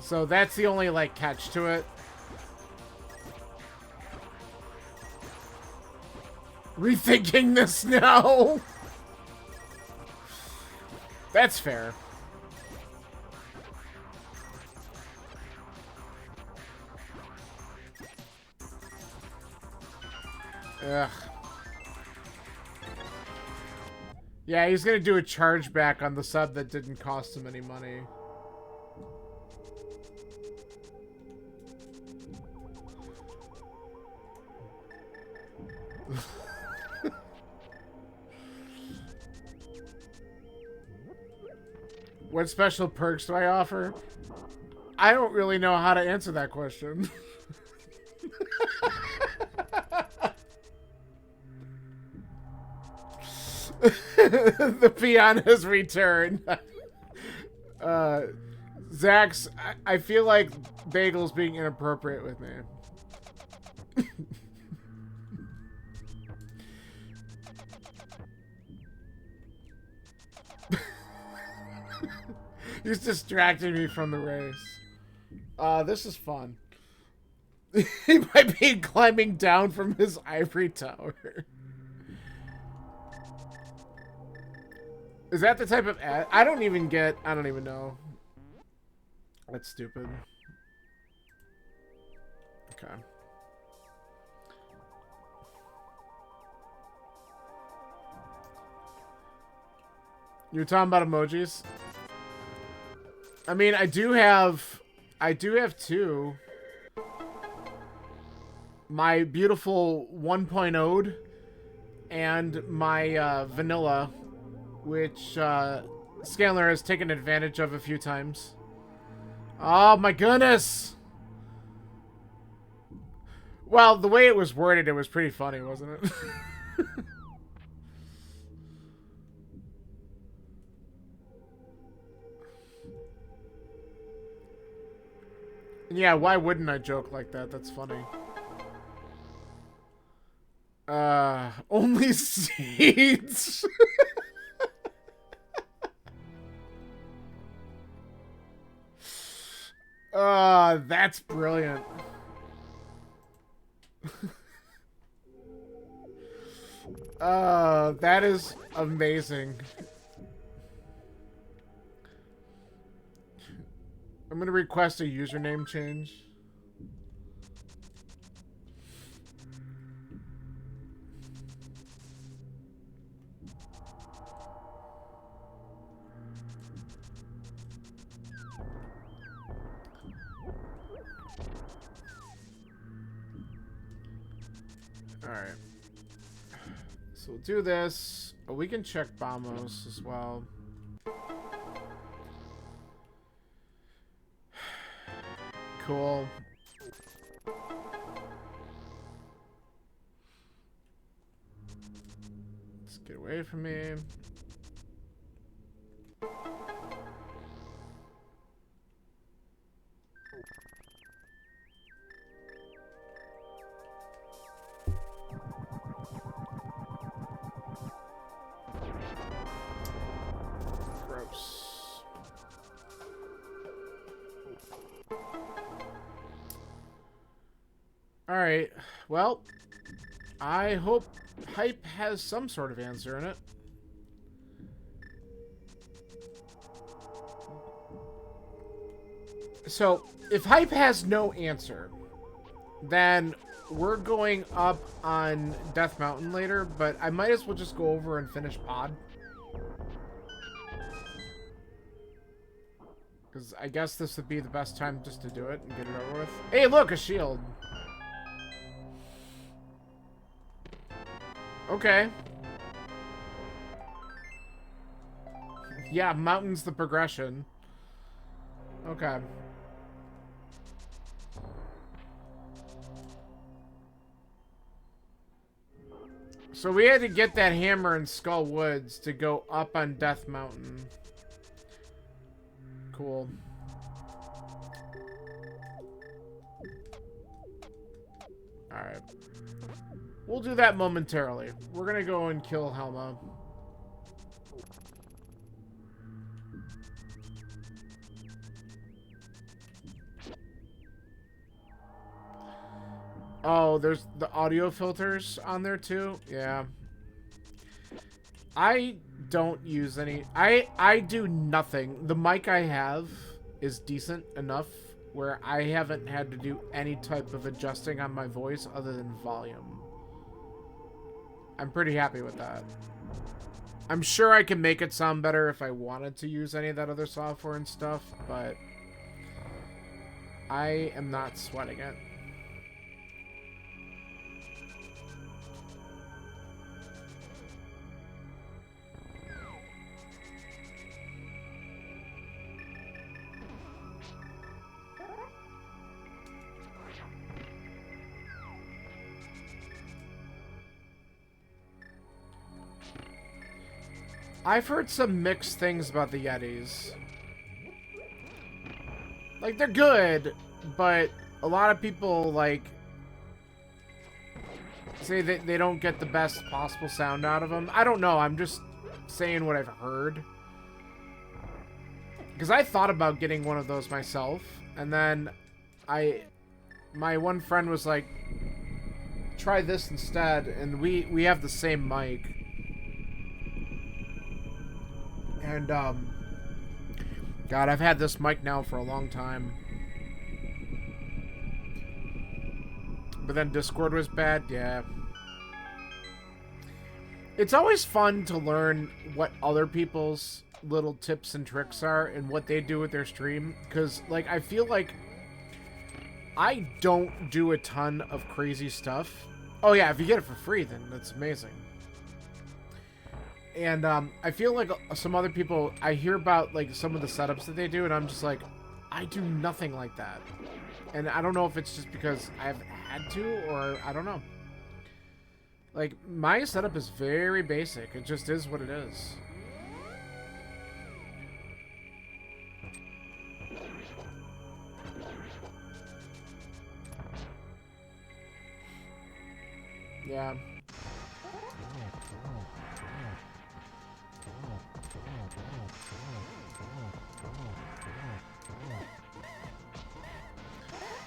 So that's the only, like, catch to it. Rethinking this now. That's fair. Ugh. Yeah, he's gonna do a chargeback on the sub that didn't cost him any money. What special perks do I offer? I don't really know how to answer that question. The peon has returned. Zax, I feel like Bagel's being inappropriate with me. He's distracting me from the race. This is fun. He might be climbing down from his ivory tower. Is that the type of ad? I don't even know. That's stupid. Okay. You're talking about emojis? I mean, I do have two. My beautiful 1.0'd and my vanilla, which Scanner has taken advantage of a few times. Oh my goodness! Well, the way it was worded, it was pretty funny, wasn't it? Yeah, why wouldn't I joke like that? That's funny. Only seeds. That's brilliant. That is amazing. I'm gonna request a username change. Alright. So we'll do this. Oh, we can check Bamos as well. Cool. Let's get away from me. Gross. Alright, well, I hope Hype has some sort of answer in it. So, if Hype has no answer, then we're going up on Death Mountain later, but I might as well just go over and finish Pod. Because I guess this would be the best time just to do it and get it over with. Hey, look, a shield. Okay. Yeah, mountain's the progression. Okay. So we had to get that hammer in Skull Woods to go up on Death Mountain. Cool. Alright. We'll do that momentarily. We're gonna go and kill Helma. Oh, there's the audio filters on there too? Yeah. I don't use any... I do nothing. The mic I have is decent enough where I haven't had to do any type of adjusting on my voice other than volume. I'm pretty happy with that. I'm sure I can make it sound better if I wanted to use any of that other software and stuff, but I am not sweating it. I've heard some mixed things about the Yetis. Like, they're good, but a lot of people, like, say that they don't get the best possible sound out of them. I don't know, I'm just saying what I've heard. Because I thought about getting one of those myself, and then my one friend was like, try this instead, and we have the same mic. And, God, I've had this mic now for a long time. But then Discord was bad, yeah. It's always fun to learn what other people's little tips and tricks are and what they do with their stream. Because, like, I feel like I don't do a ton of crazy stuff. Oh, yeah, if you get it for free, then that's amazing. And I feel like some other people, I hear about like some of the setups that they do, and I'm just like, I do nothing like that. And I don't know if it's just because I've had to, or I don't know. Like, my setup is very basic. It just is what it is. Yeah.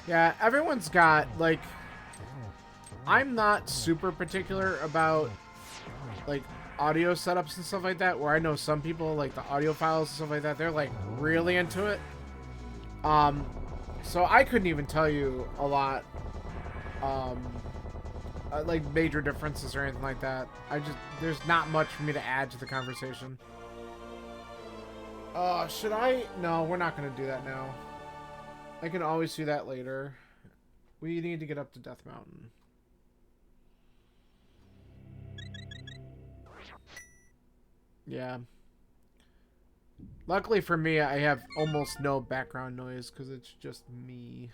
Yeah, everyone's got, like... I'm not super particular about, like, audio setups and stuff like that, where I know some people, like, the audio files and stuff like that, they're, like, really into it. So I couldn't even tell you a lot, like, major differences or anything like that. There's not much for me to add to the conversation. Should I? No, we're not going to do that now. I can always do that later. We need to get up to Death Mountain. Yeah. Luckily for me, I have almost no background noise because it's just me.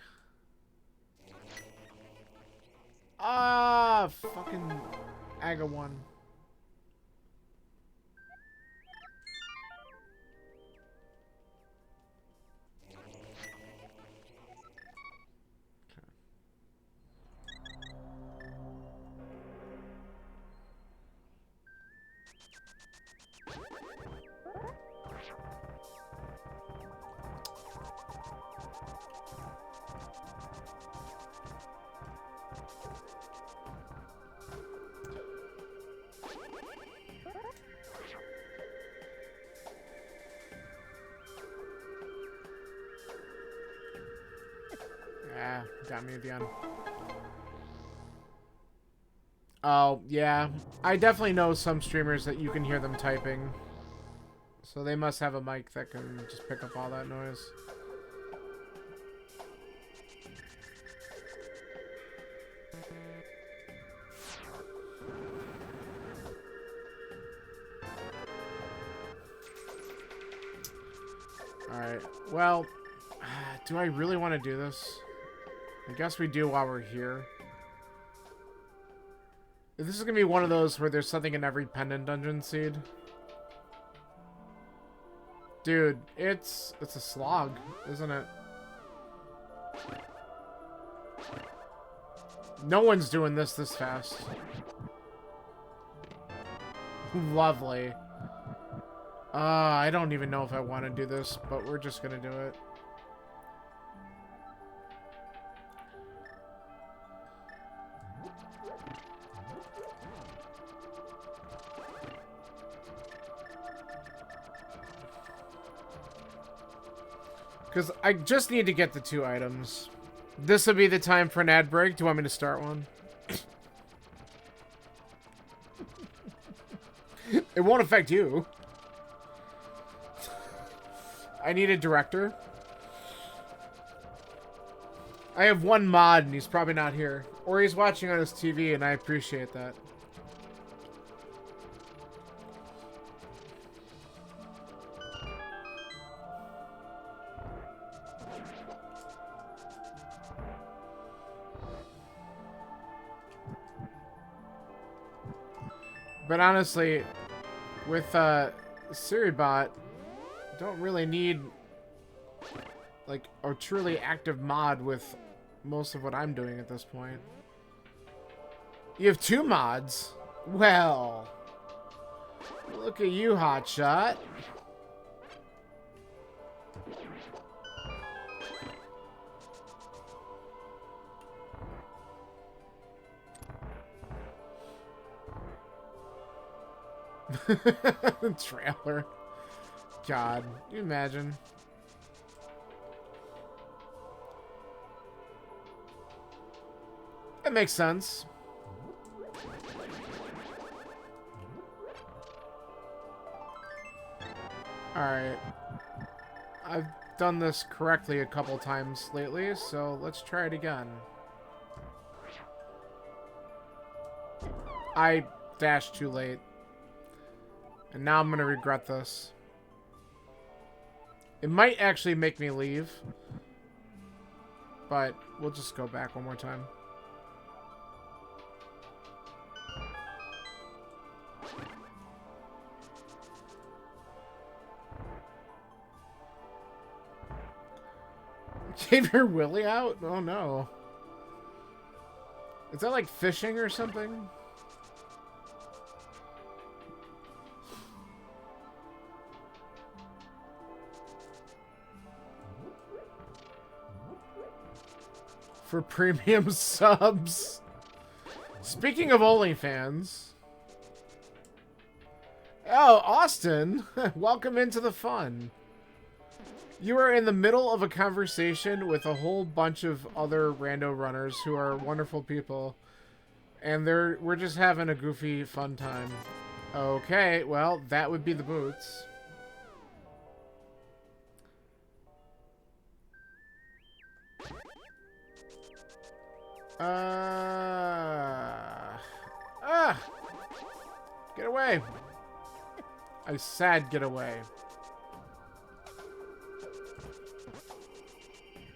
Ah, fucking Aga 1. Got me again. Oh, yeah. I definitely know some streamers that you can hear them typing. So they must have a mic that can just pick up all that noise. Alright, well, do I really want to do this? I guess we do while we're here. This is going to be one of those where there's something in every pendant dungeon seed. Dude, it's a slog, isn't it? No one's doing this fast. Lovely. I don't even know if I want to do this, but we're just going to do it. Because I just need to get the 2 items. This will be the time for an ad break. Do you want me to start one? It won't affect you. I need a director. I have 1 mod and he's probably not here. Or he's watching on his TV and I appreciate that. But honestly, with Siribot, don't really need like a truly active mod with most of what I'm doing at this point. You have 2 mods? Well, look at you, hotshot. Trailer. God, you imagine. That makes sense. Alright. I've done this correctly a couple times lately, so let's try it again. I dashed too late. And now I'm gonna regret this. It might actually make me leave. but we'll just go back one more time. Gave your willy out? Oh no. Is that like fishing or something? For premium subs. Speaking of OnlyFans. Oh, Austin. Welcome into the fun. You are in the middle of a conversation with a whole bunch of other rando runners who are wonderful people. And we're just having a goofy, fun time. Okay, well, that would be the boots. Get away. I said get away.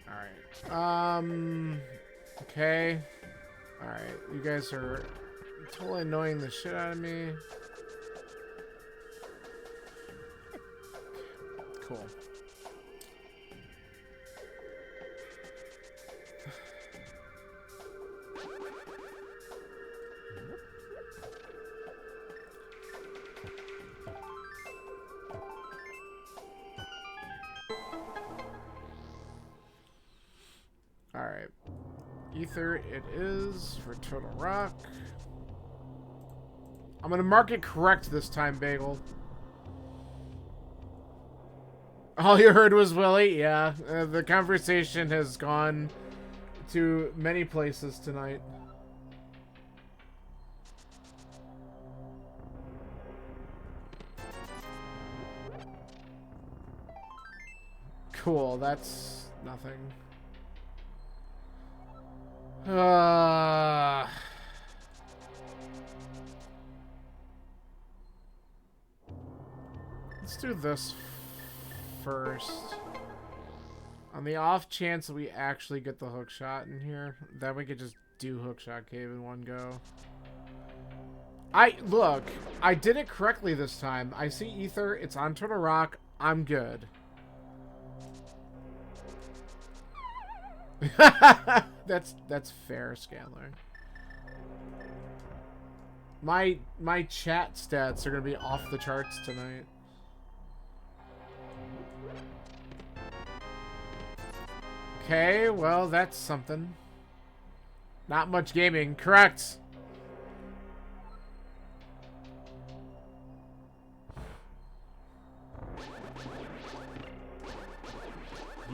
Alright. Okay. Alright, you guys are totally annoying the shit out of me. Cool. Alright. Ether it is for Turtle Rock. I'm gonna mark it correct this time, Bagel. All you heard was Willy? Yeah. The conversation has gone to many places tonight. Cool, that's nothing. Let's do this first. On the off chance that we actually get the hook shot in here, then we could just do Hookshot Cave in one go. Look, I did it correctly this time. I see Ether, it's on Turtle Rock, I'm good. That's fair, Scanler. My chat stats are gonna be off the charts tonight. Okay, well that's something. Not much gaming, correct.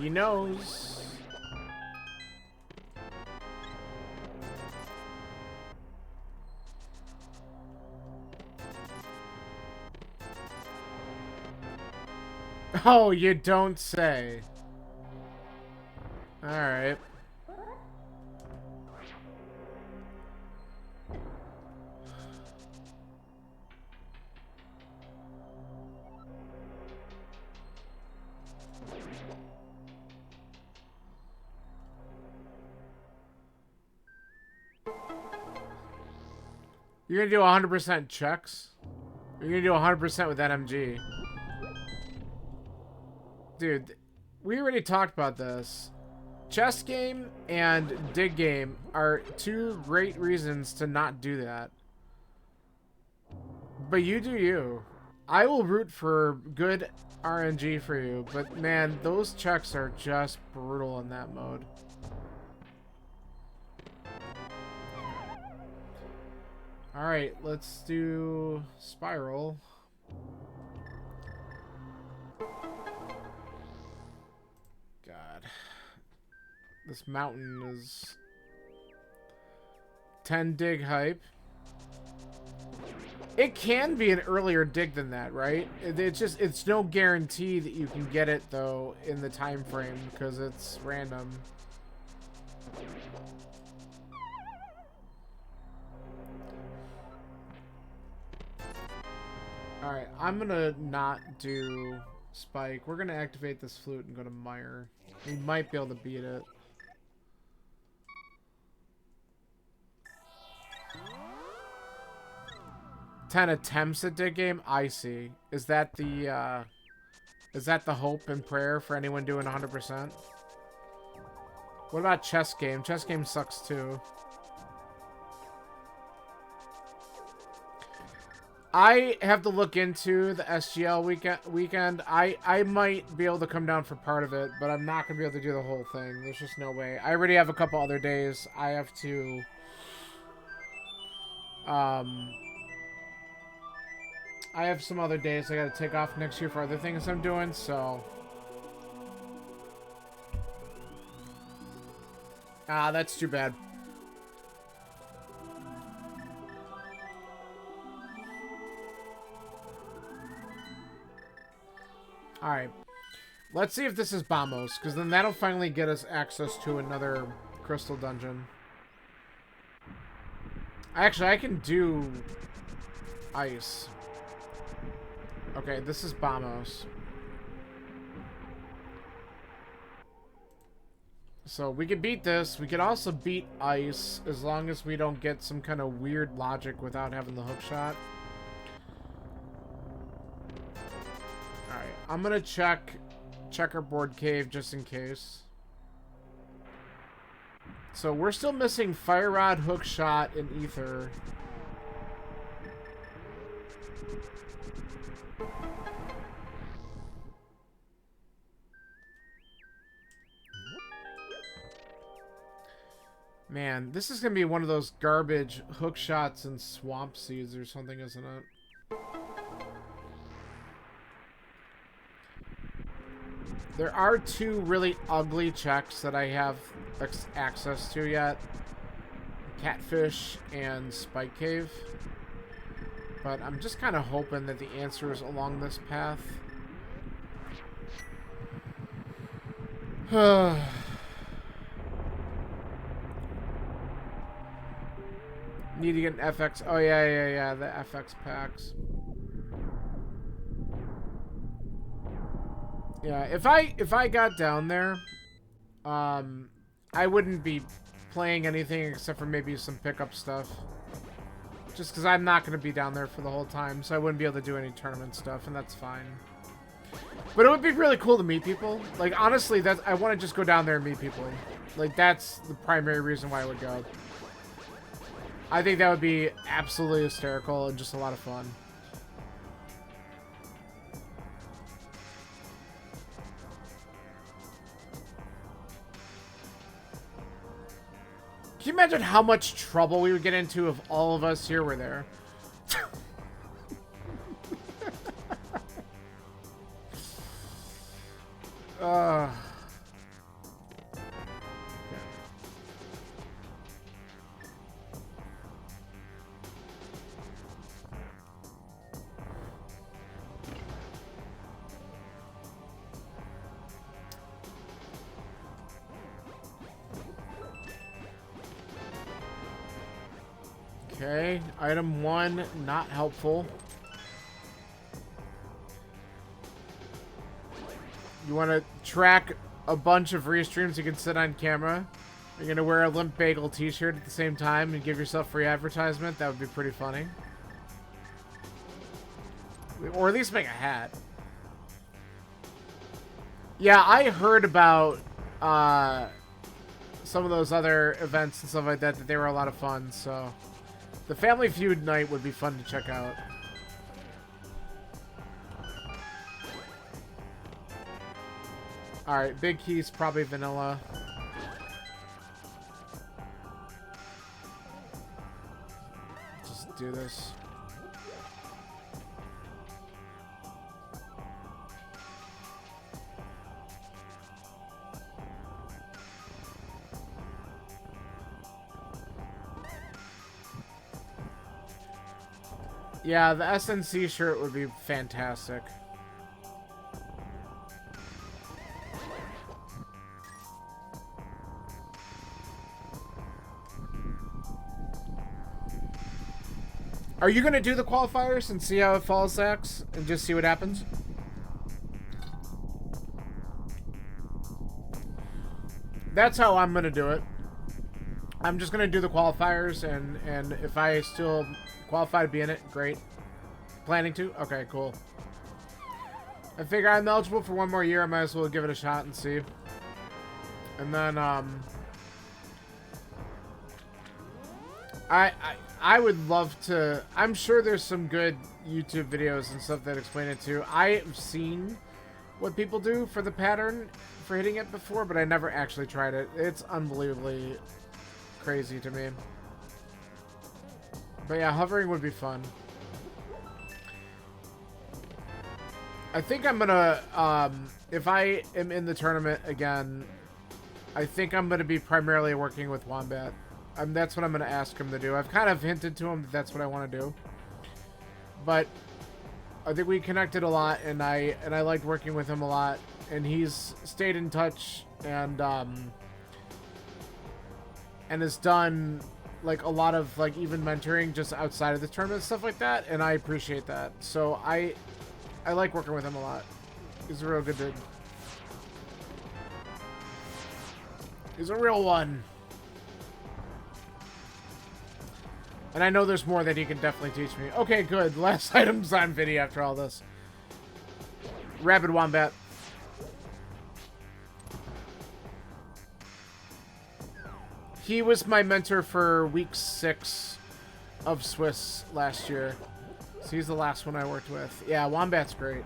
He knows. Oh, you don't say. Alright. You're gonna do 100% checks? You're gonna do 100% with NMG? Dude, we already talked about this. Chess game and dig game are two great reasons to not do that. But you do you. I will root for good RNG for you, but man, those checks are just brutal in that mode. Alright, let's do Spiral. God. This mountain is 10 dig hype. It can be an earlier dig than that, right? It's no guarantee that you can get it though in the time frame because it's random. Alright, I'm gonna not do Spike. We're gonna activate this flute and go to Mire. We might be able to beat it. 10 attempts at dig game? I see. Is that the hope and prayer for anyone doing 100%? What about chess game? Chess game sucks too. I have to look into the SGL weekend. I might be able to come down for part of it, but I'm not going to be able to do the whole thing. There's just no way. I already have a couple other days. I have to... I have some other days I gotta take off next year for other things I'm doing, so... Ah, that's too bad. Alright. Let's see if this is Bamos, because then that'll finally get us access to another crystal dungeon. Actually, I can do... ice. Okay, this is Bamos. So we could beat this. We could also beat ice as long as we don't get some kind of weird logic without having the hook shot. Alright, I'm gonna check Checkerboard Cave just in case. So we're still missing Fire Rod, hook shot, and ether. Man, this is going to be one of those garbage hook shots and swamp seeds or something, isn't it? There are two really ugly checks that I have access to yet. Catfish and Spike Cave. But I'm just kind of hoping that the answer is along this path. Need to get an FX. Oh, yeah. The FX packs. Yeah, if I got down there, I wouldn't be playing anything except for maybe some pickup stuff. Just because I'm not going to be down there for the whole time, so I wouldn't be able to do any tournament stuff, and that's fine. But it would be really cool to meet people. Like, honestly, I want to just go down there and meet people. Like, that's the primary reason why I would go. I think that would be absolutely hysterical and just a lot of fun. Can you imagine how much trouble we would get into if all of us here were there? Okay, item 1, not helpful. You want to track a bunch of restreams you can sit on camera? You're going to wear a Limp Bagel t-shirt at the same time and give yourself free advertisement? That would be pretty funny. Or at least make a hat. Yeah, I heard about some of those other events and stuff like that, that they were a lot of fun, so... The Family Feud night would be fun to check out. Alright, Big Key's probably vanilla. Just do this. Yeah, the SNC shirt would be fantastic. Are you going to do the qualifiers and see how it falls, Zax? And just see what happens? That's how I'm going to do it. I'm just going to do the qualifiers, and if I still qualify to be in it, great. Planning to? Okay, cool. I figure I'm eligible for one more year. I might as well give it a shot and see. And then, I would love to... I'm sure there's some good YouTube videos and stuff that explain it too. I've seen what people do for the pattern for hitting it before, but I never actually tried it. It's unbelievably crazy to me. But yeah, hovering would be fun. I think I'm gonna, if I am in the tournament again, I think I'm gonna be primarily working with Wombat. That's what I'm gonna ask him to do. I've kind of hinted to him that that's what I want to do. But I think we connected a lot, and I liked working with him a lot, and he's stayed in touch and has done like a lot of like even mentoring just outside of the tournament and stuff like that, and I appreciate that. So I like working with him a lot. He's a real good dude. He's a real one. And I know there's more that he can definitely teach me. Okay, good. Last item's on video after all this. Rabid Wombat. He was my mentor for week 6 of Swiss last year. So he's the last one I worked with. Yeah, Wombat's great.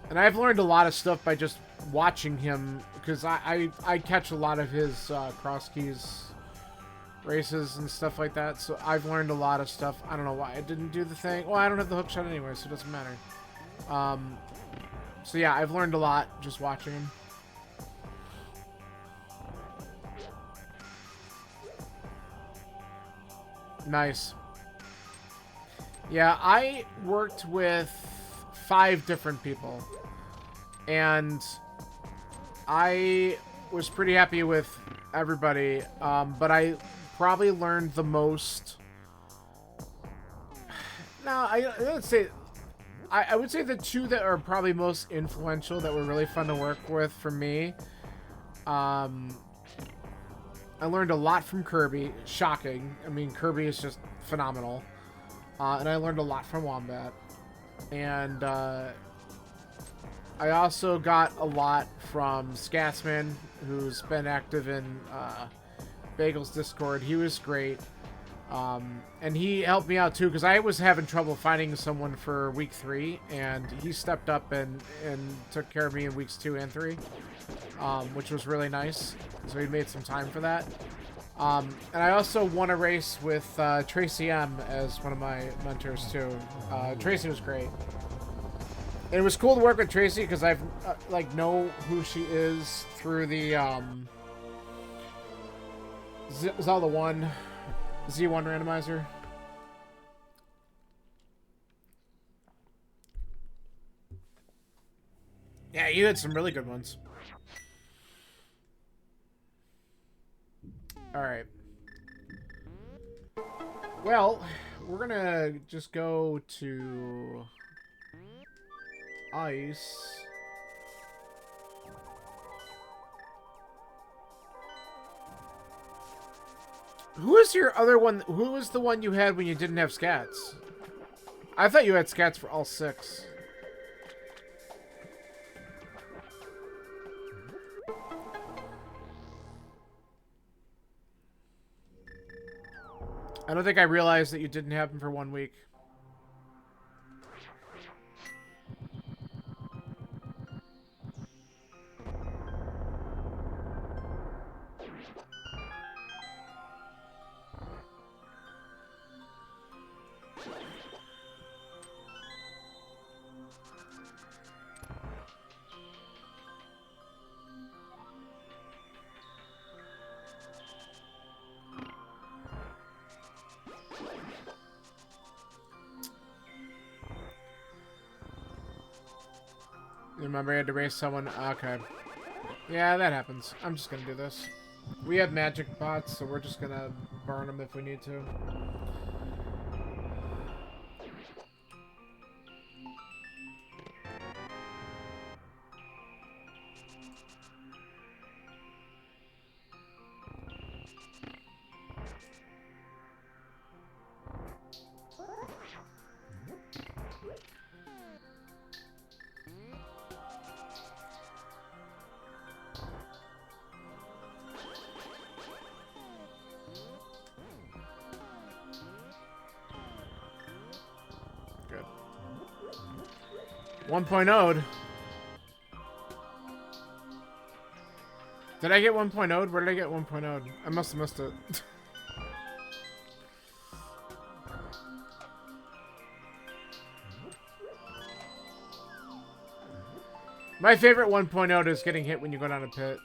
And I've learned a lot of stuff by just watching him, because I catch a lot of his cross keys races and stuff like that, so I've learned a lot of stuff. I don't know why I didn't do the thing. Well, I don't have the hook shot anyway, so it doesn't matter. So yeah, I've learned a lot just watching him. Nice. Yeah, I worked with 5 different people, and I was pretty happy with everybody, but I probably learned the most. No, I would say I would say the 2 that are probably most influential, that were really fun to work with for me. I learned a lot from Kirby. Shocking. I mean, Kirby is just phenomenal. And I learned a lot from Wombat. And I also got a lot from Scatsman, who's been active in Bagel's Discord. He was great. And he helped me out too, because I was having trouble finding someone for week 3, and he stepped up and took care of me in weeks 2 and 3, which was really nice. So he made some time for that. And I also won a race with Tracy M as one of my mentors too. Tracy was great. And it was cool to work with Tracy, because I've like know who she is through the Zelda 1 Z1 randomizer. Yeah, you had some really good ones. Alright. Well, we're gonna just go to ice. Who is your other one? Who was the one you had when you didn't have scats? I thought you had scats for all 6. I don't think I realized that you didn't have them for 1 week. Remember, I had to race someone. Okay. Yeah, that happens. I'm just gonna do this. We have magic bots, so we're just gonna burn them if we need to. 1.0'd. Did I get 1.0'd? Where did I get 1.0'd? I must have missed it. My favorite 1.0'd is getting hit when you go down a pit.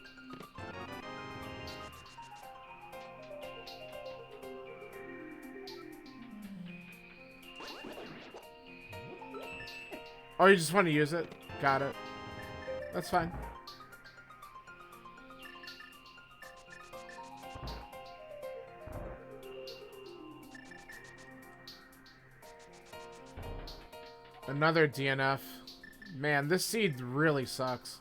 Oh, you just want to use it? Got it. That's fine. Another DNF. Man, this seed really sucks.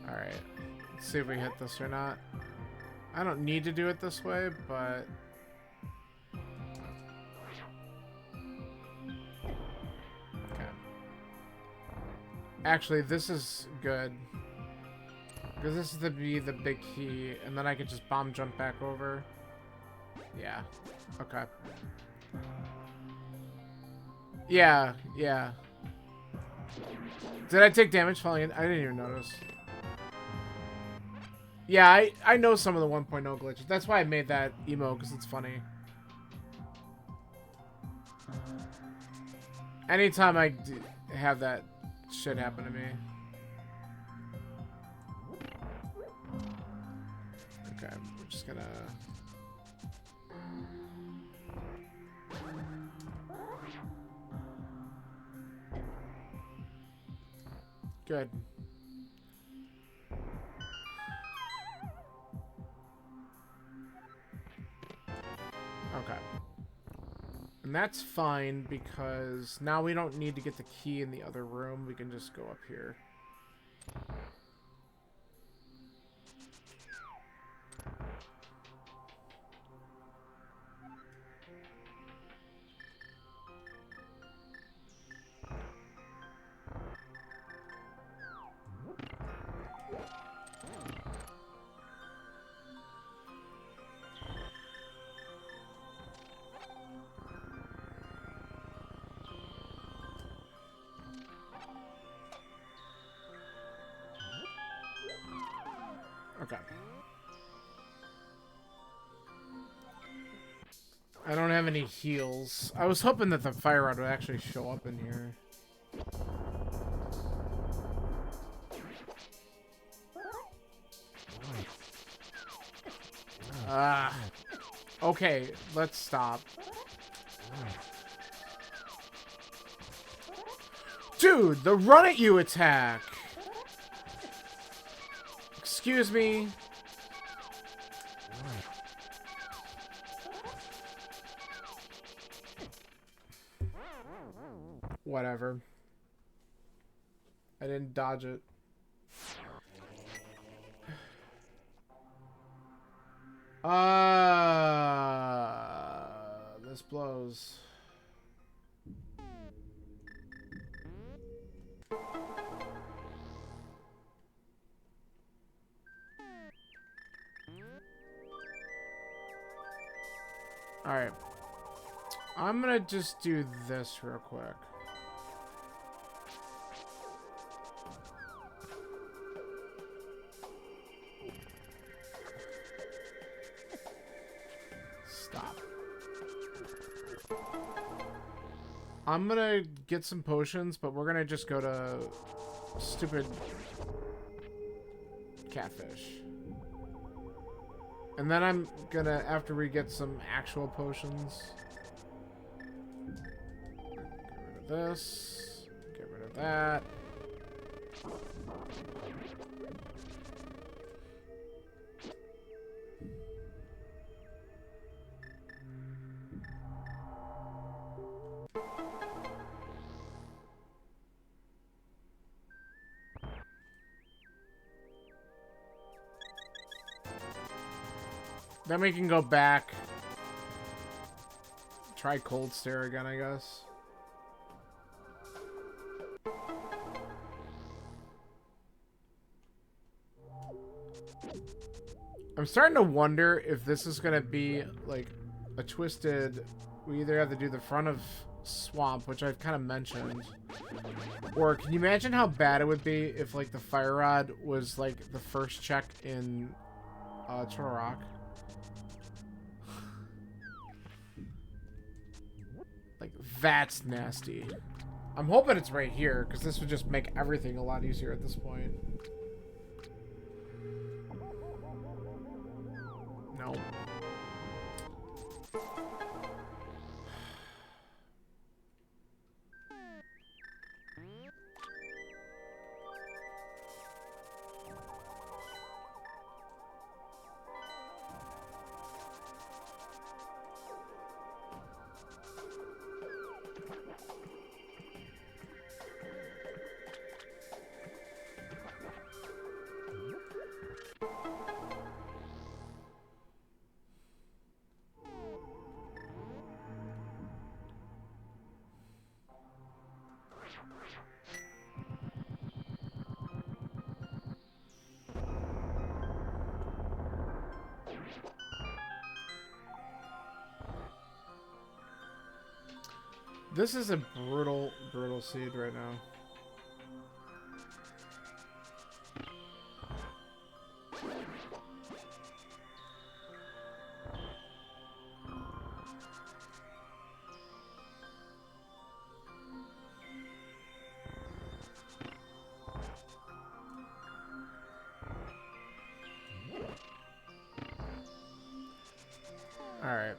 Alright. Let's see if we hit this or not. I don't need to do it this way, but... Okay. Actually, this is good. Because this is to be the big key, and then I could just bomb jump back over. Yeah. Okay. Yeah, yeah. Did I take damage falling in? I didn't even notice. Yeah, I know some of the 1.0 glitches. That's why I made that emo, because it's funny. Anytime I have that shit happen to me. Okay, we're just gonna... Good. Okay. And that's fine because now we don't need to get the key in the other room. We can just go up here. Okay. I don't have any heals. I was hoping that the fire rod would actually show up in here. Ah. Okay, let's stop. Dude, the run at you attack! Excuse me. Whatever. I didn't dodge it. This blows. Alright. I'm gonna just do this real quick. Stop. I'm gonna get some potions, but we're gonna just go to stupid catfish. And then I'm gonna, after we get some actual potions, get rid of this, get rid of that. Then we can go back. Try Cold Stare again, I guess. I'm starting to wonder if this is going to be, like, a twisted... We either have to do the front of Swamp, which I've kind of mentioned. Or can you imagine how bad it would be if, like, the Fire Rod was, like, the first check in Turtle Rock? Like, that's nasty. I'm hoping it's right here, because this would just make everything a lot easier at this point. No. This is a brutal, brutal seed right now. All right.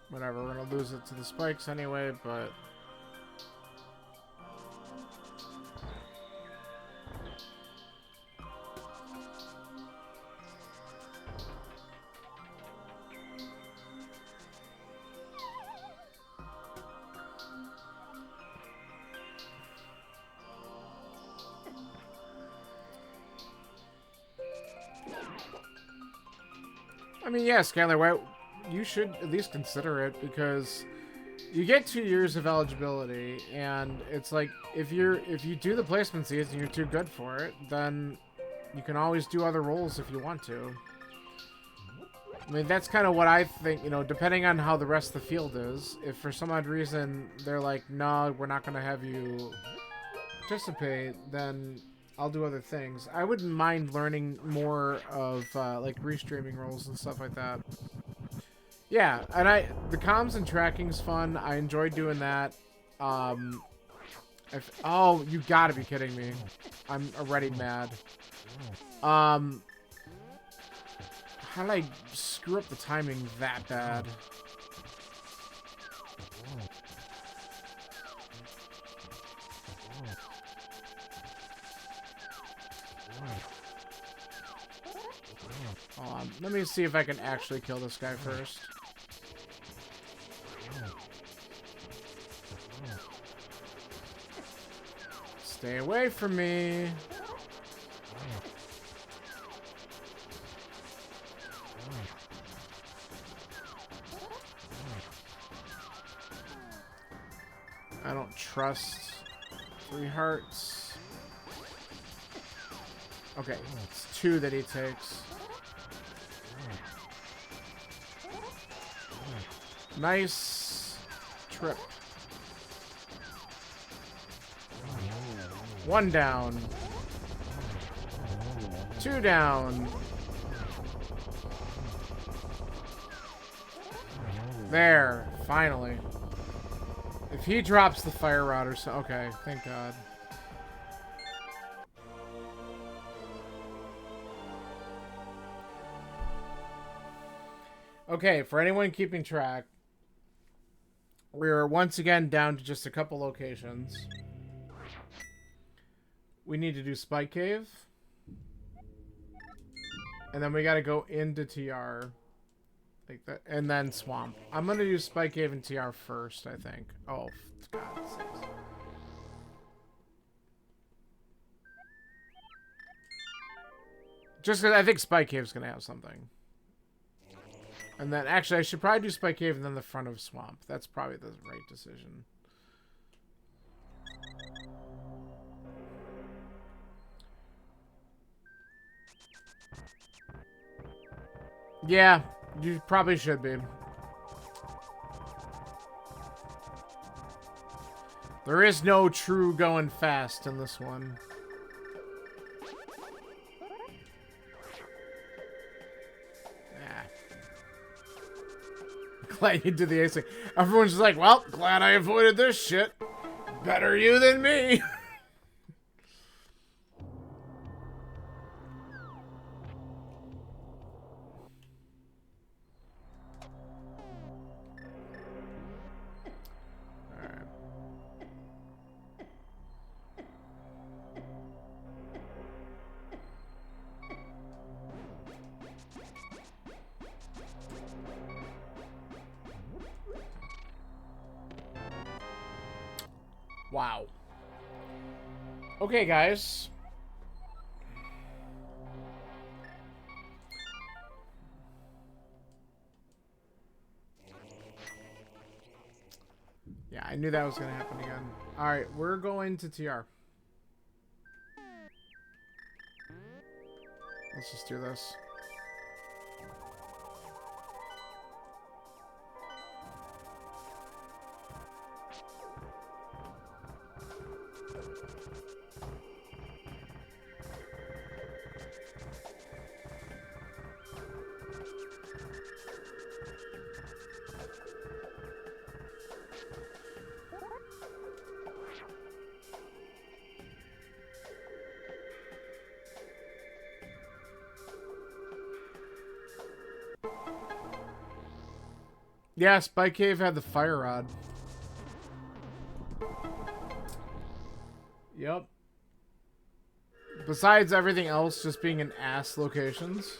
Whatever, we're gonna lose it to the spikes anyway, but... I mean, yeah, Scanler, why... You should at least consider it, because you get 2 years of eligibility, and it's like, if you do the placement seeds and you're too good for it, then you can always do other roles if you want to. I mean, that's kind of what I think, you know, depending on how the rest of the field is. If for some odd reason they're like, no, we're not going to have you participate, then I'll do other things. I wouldn't mind learning more of, like, restreaming roles and stuff like that. Yeah, and the comms and tracking's fun. I enjoy doing that. Oh, you gotta be kidding me. I'm already mad. How did I screw up the timing that bad? Let me see if I can actually kill this guy first. Stay away from me. I don't trust 3 hearts. Okay, it's 2 that he takes. Nice trip. 1 down. 2 down. There, finally. If he drops the fire rod or so, okay, thank God. Okay, for anyone keeping track, we're once again down to just a couple locations. We need to do Spike Cave. And then we gotta go into TR. Like that. And then Swamp. I'm gonna do Spike Cave and TR first, I think. Oh, God's sakes. Just because I think Spike Cave's gonna have something. And then, actually, I should probably do Spike Cave and then the front of Swamp. That's probably the right decision. Yeah, you probably should be. There is no true going fast in this one. Glad you did the acing. Everyone's just like, well, glad I avoided this shit. Better you than me. Alright. Wow. Okay, guys. Yeah, I knew that was going to happen again. Alright, we're going to TR. Let's just do this. Yeah, Spike Cave had the fire rod. Yep. Besides everything else just being in ass locations.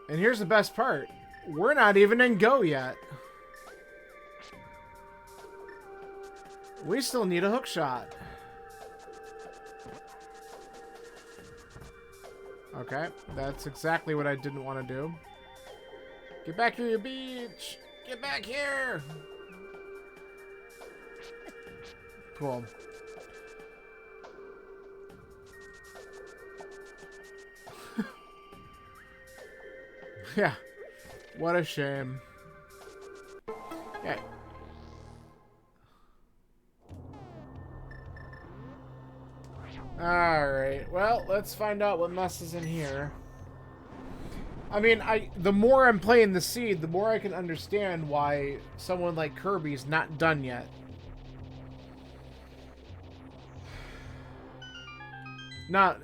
And here's the best part. We're not even in Go yet. We still need a hook shot. Okay, that's exactly what I didn't want to do. Get back here, you beach! Get back here! Cool. Yeah. What a shame. Yeah. Alright, well, let's find out what mess is in here. I mean, the more I'm playing the Seed, the more I can understand why someone like Kirby's not done yet.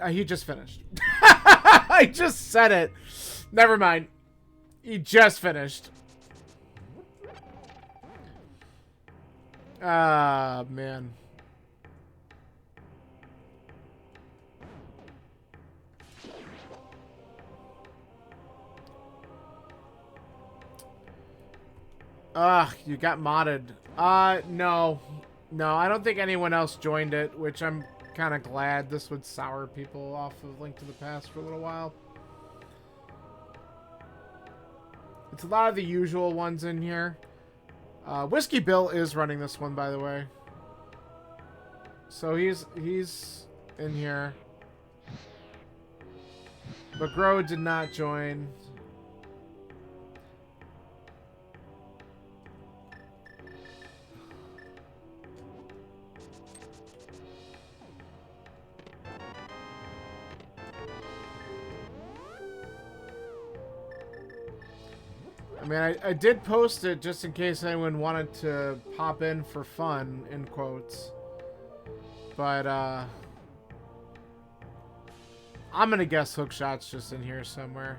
He just finished. I just said it. Never mind. He just finished. Ah, man. Ugh, you got modded. No. No, I don't think anyone else joined it, which I'm kind of glad. This would sour people off of Link to the Past for a little while. It's a lot of the usual ones in here. Whiskey Bill is running this one, by the way. So he's in here. But Grow did not join. I mean, I did post it just in case anyone wanted to pop in for fun, in quotes. But, I'm gonna guess Hookshot's just in here somewhere.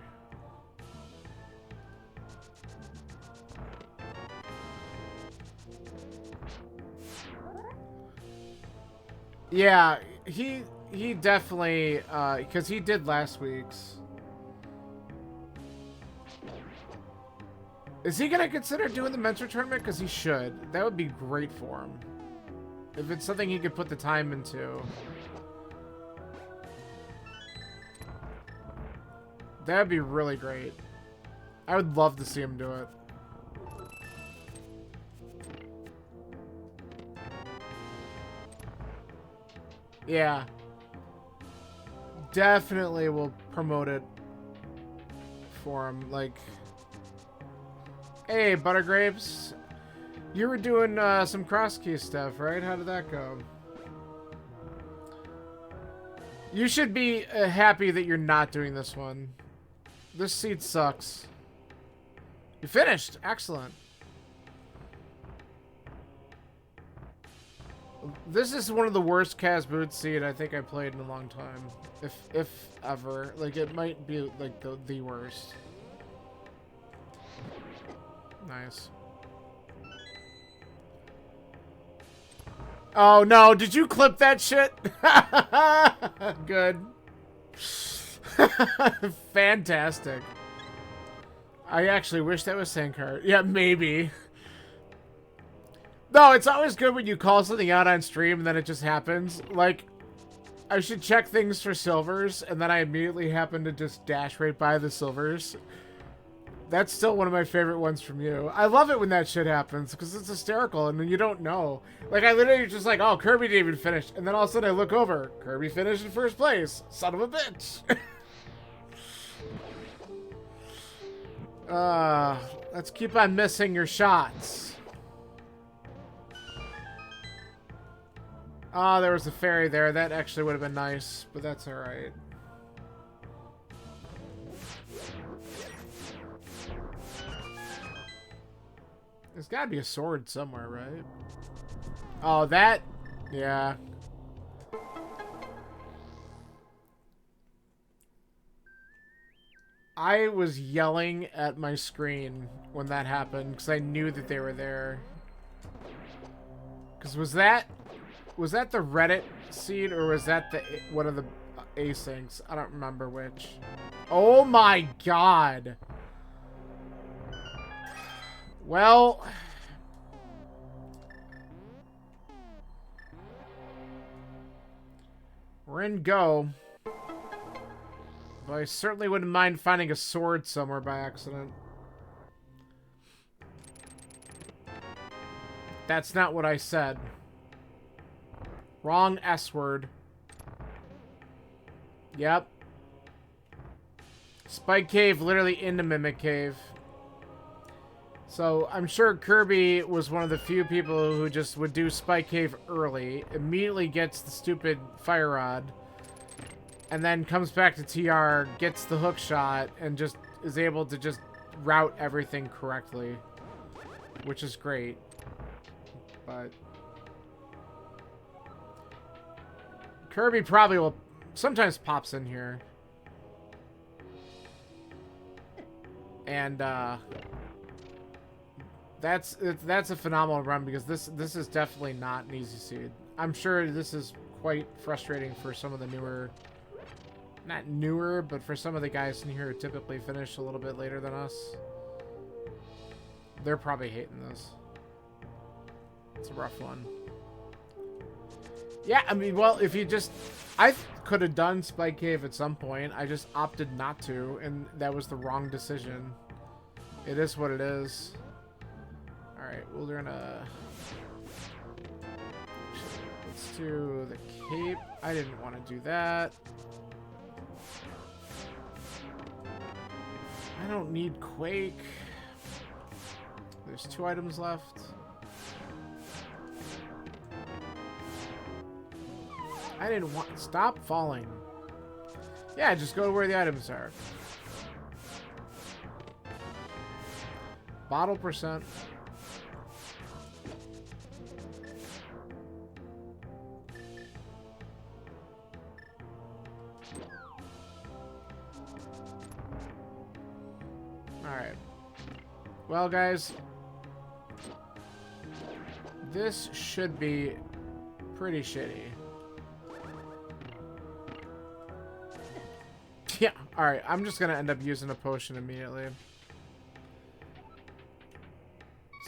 Yeah, he definitely, because he did last week's. Is he gonna consider doing the mentor tournament? Because he should. That would be great for him. If it's something he could put the time into. That'd be really great. I would love to see him do it. Yeah. Definitely will promote it for him. Like, hey, Buttergrapes. You were doing some cross-key stuff, right? How did that go? You should be happy that you're not doing this one. This seed sucks. You finished. Excellent. This is one of the worst Kaz Boots seed I think I played in a long time. If ever. Like, it might be, like, the worst. Nice. Oh, no. Did you clip that shit? Good. Fantastic. I actually wish that was Sankar. Yeah, maybe. No, it's always good when you call something out on stream and then it just happens. Like, I should check things for silvers, and then I immediately happen to just dash right by the silvers. That's still one of my favorite ones from you. I love it when that shit happens, because it's hysterical, and then you don't know. Like, I literally just like, oh, Kirby didn't even finish. And then all of a sudden I look over. Kirby finished in first place. Son of a bitch. Let's keep on missing your shots. Oh, there was a fairy there. That actually would have been nice, but that's alright. There's gotta be a sword somewhere, right? Oh, that... yeah. I was yelling at my screen when that happened, because I knew that they were there. Because was that the Reddit seed, or was that the one of the asyncs? I don't remember which. Oh my god! Well... we're in Go. But I certainly wouldn't mind finding a sword somewhere by accident. That's not what I said. Wrong S word. Yep. Spike Cave literally into Mimic Cave. So I'm sure Kirby was one of the few people who just would do Spike Cave early, immediately gets the stupid Fire Rod, and then comes back to TR, gets the hook shot, and just is able to just route everything correctly. Which is great. But Kirby probably will sometimes pops in here. And that's a phenomenal run, because this is definitely not an easy seed. I'm sure this is quite frustrating for some of the newer, not newer, but for some of the guys in here who typically finish a little bit later than us. They're probably hating this. It's a rough one. Yeah, I mean, well, if you just... I could have done Spike Cave at some point. I just opted not to, and that was the wrong decision. It is what it is. Alright, well, we're gonna... let's do the cape. I didn't want to do that. I don't need Quake. There's 2 items left. I didn't want... stop falling. Yeah, just go to where the items are. Bottle percent. Alright. Well, guys, this should be pretty shitty. Yeah, alright. I'm just gonna end up using a potion immediately.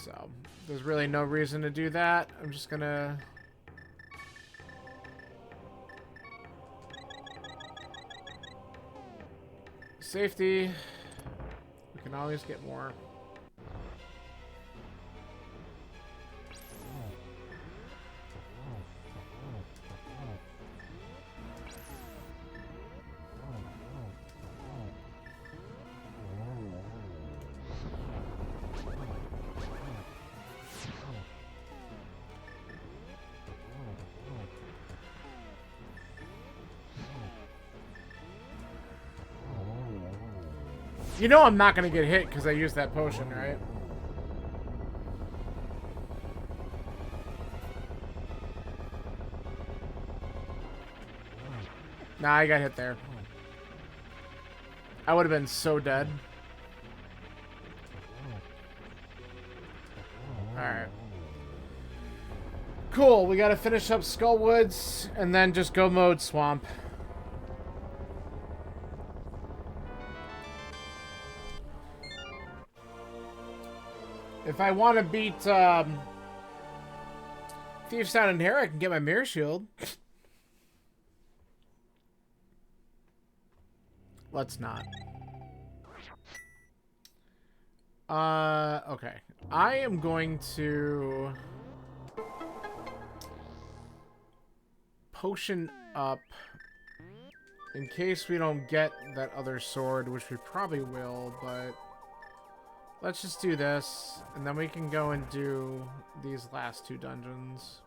So, there's really no reason to do that. I'm just gonna... Safety. We can always get more. You know I'm not going to get hit because I used that potion, right? Nah, I got hit there. I would have been so dead. Alright. Cool, we got to finish up Skullwoods and then just go mode Swamp. If I want to beat Thieves Town in here, I can get my Mirror Shield. Let's not. Okay. I am going to potion up in case we don't get that other sword, which we probably will, but let's just do this, and then we can go and do these last two dungeons.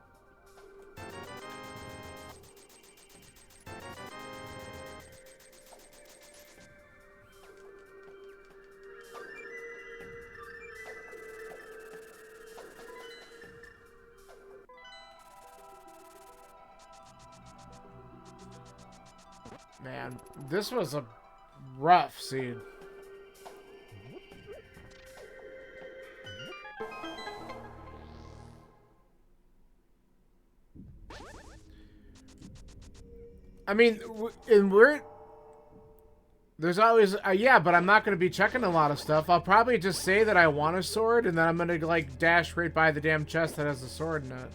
Man, this was a rough seed. I mean, there's always, yeah, but I'm not going to be checking a lot of stuff. I'll probably just say that I want a sword, and then I'm going to, like, dash right by the damn chest that has a sword in it.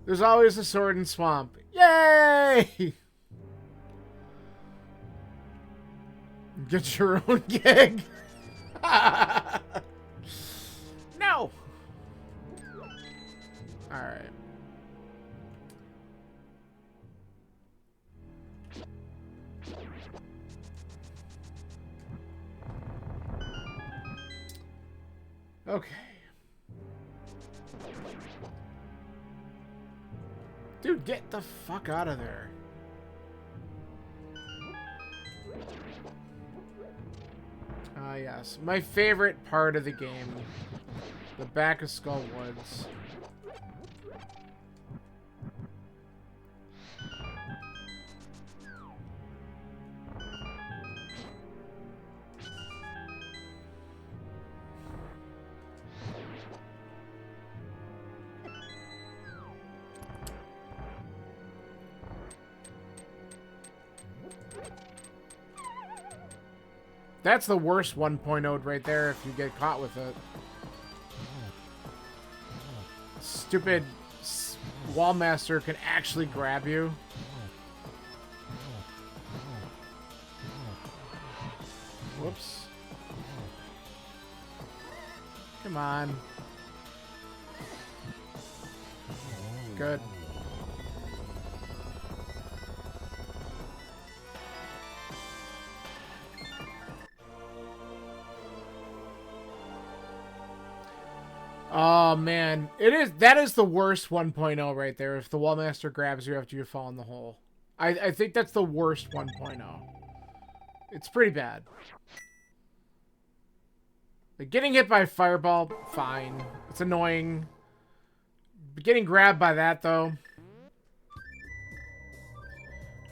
There's always a sword in Swamp. Yay! Get your own gig. No. All right. Okay. Dude, get the fuck out of there. Ah, yes. My favorite part of the game. The back of Skullwoods. That's the worst 1.0 right there if you get caught with it. Stupid Wallmaster can actually grab you. Whoops. Come on. Good. Oh man, that is the worst 1.0 right there. If the Wallmaster grabs you after you fall in the hole, I think that's the worst 1.0. It's pretty bad. Like, getting hit by a fireball, fine. It's annoying. But getting grabbed by that though.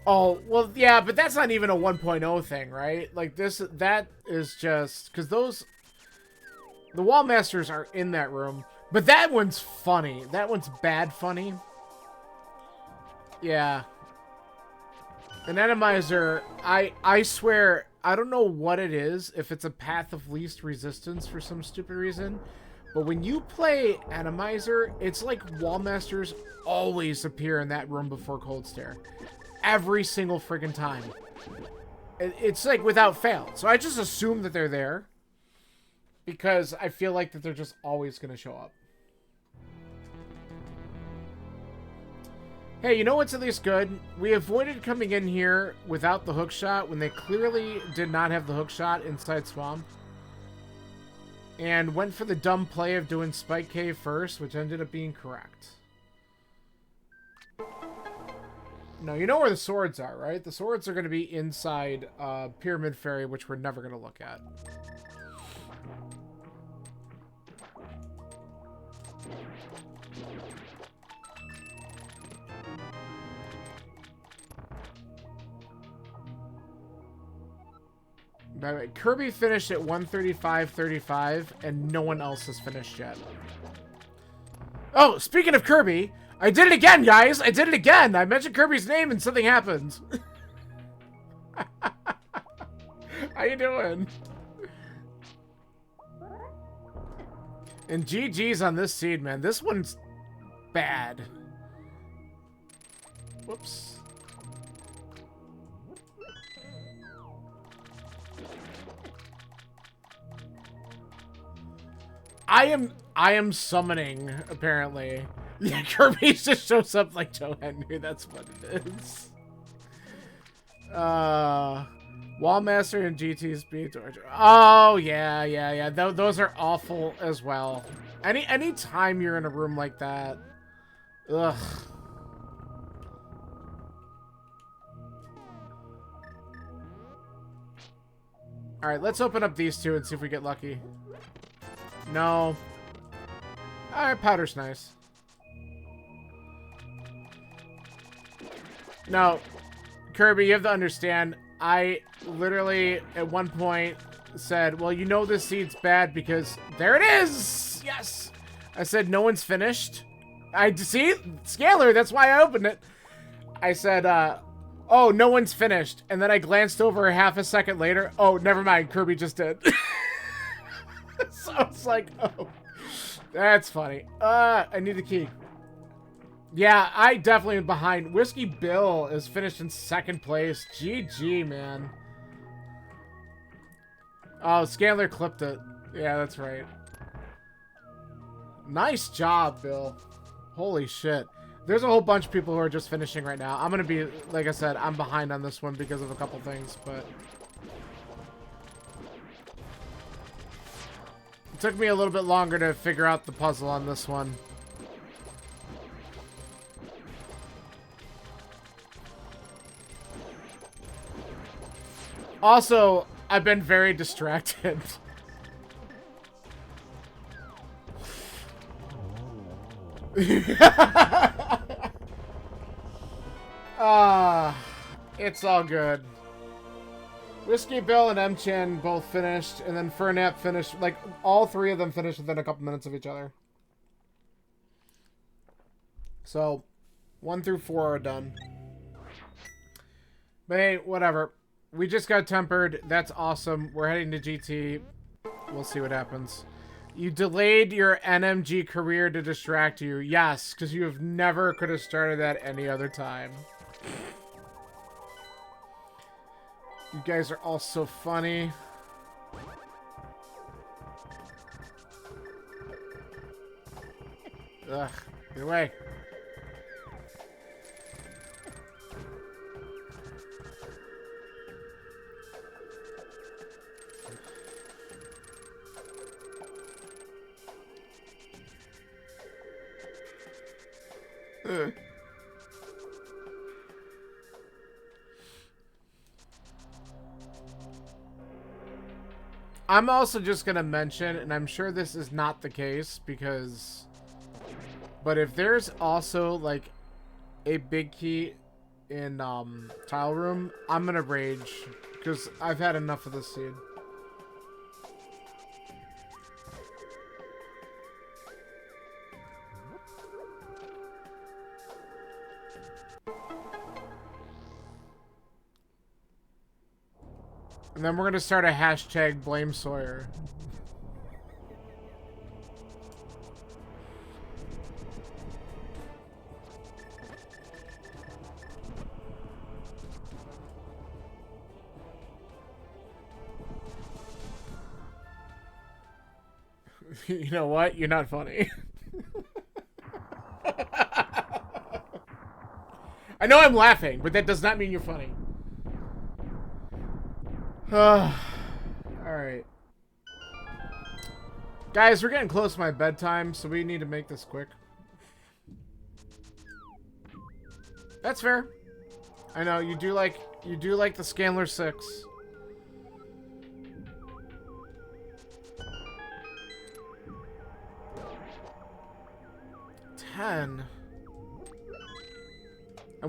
Oh well, yeah, but that's not even a 1.0 thing, right? Like that is just because the Wallmasters are in that room. But that one's funny. That one's bad funny. Yeah. An Atomizer, I swear, I don't know what it is, if it's a path of least resistance for some stupid reason, but when you play Atomizer, it's like Wallmasters always appear in that room before Cold Stare. Every single friggin' time. It's like without fail. So I just assume that they're there, because I feel like that they're just always going to show up. Hey, you know what's at least good? We avoided coming in here without the hook shot when they clearly did not have the hook shot inside Swamp. And went for the dumb play of doing Spike Cave first, which ended up being correct. No, you know where the swords are, right? The swords are going to be inside Pyramid Fairy, which we're never going to look at. By the way, Kirby finished at 135.35, and no one else has finished yet. Oh, speaking of Kirby, I did it again, guys! I did it again! I mentioned Kirby's name and something happened. How you doing? And GG's on this seed, man. This one's bad. Whoops. I am summoning, apparently. Yeah, Kirby just shows up like Joe Henry. That's what it is. Wallmaster and GT Speed. Oh, yeah. Those are awful as well. Any time you're in a room like that. Ugh. Alright, let's open up these two and see if we get lucky. No. Alright, powder's nice. No. Kirby, you have to understand, I literally, at one point, said, well, you know this seed's bad because... There it is! Yes! I said, no one's finished. See? Scalar, that's why I opened it. I said, oh, no one's finished. And then I glanced over half a second later. Oh, never mind. Kirby just did. So I was like, oh, that's funny. I need the key. Yeah, I definitely am behind. Whiskey Bill is finished in second place. GG, man. Oh, Scanler clipped it. Yeah, that's right. Nice job, Bill. Holy shit. There's a whole bunch of people who are just finishing right now. I'm gonna be, like I said, I'm behind on this one because of a couple things, but... It took me a little bit longer to figure out the puzzle on this one. Also, I've been very distracted. It's all good. Whiskey Bill and M-Chan both finished, and then Furnap finished, like, all three of them finished within a couple minutes of each other. So, 1 through 4 are done. But hey, whatever. We just got tempered. That's awesome. We're heading to GT. We'll see what happens. You delayed your NMG career to distract you. Yes, because you have never could have started that any other time. You guys are all so funny. Ugh, get away. Ugh. I'm also just going to mention, and I'm sure this is not the case because... But if there's also, like, a big key in Tile Room, I'm going to rage because I've had enough of this seed. And then we're gonna start a hashtag blame Sawyer. You know what? You're not funny. I know I'm laughing, but that does not mean you're funny. Alright. Guys, we're getting close to my bedtime, so we need to make this quick. That's fair. I know, you do like the Scanner 6. I'm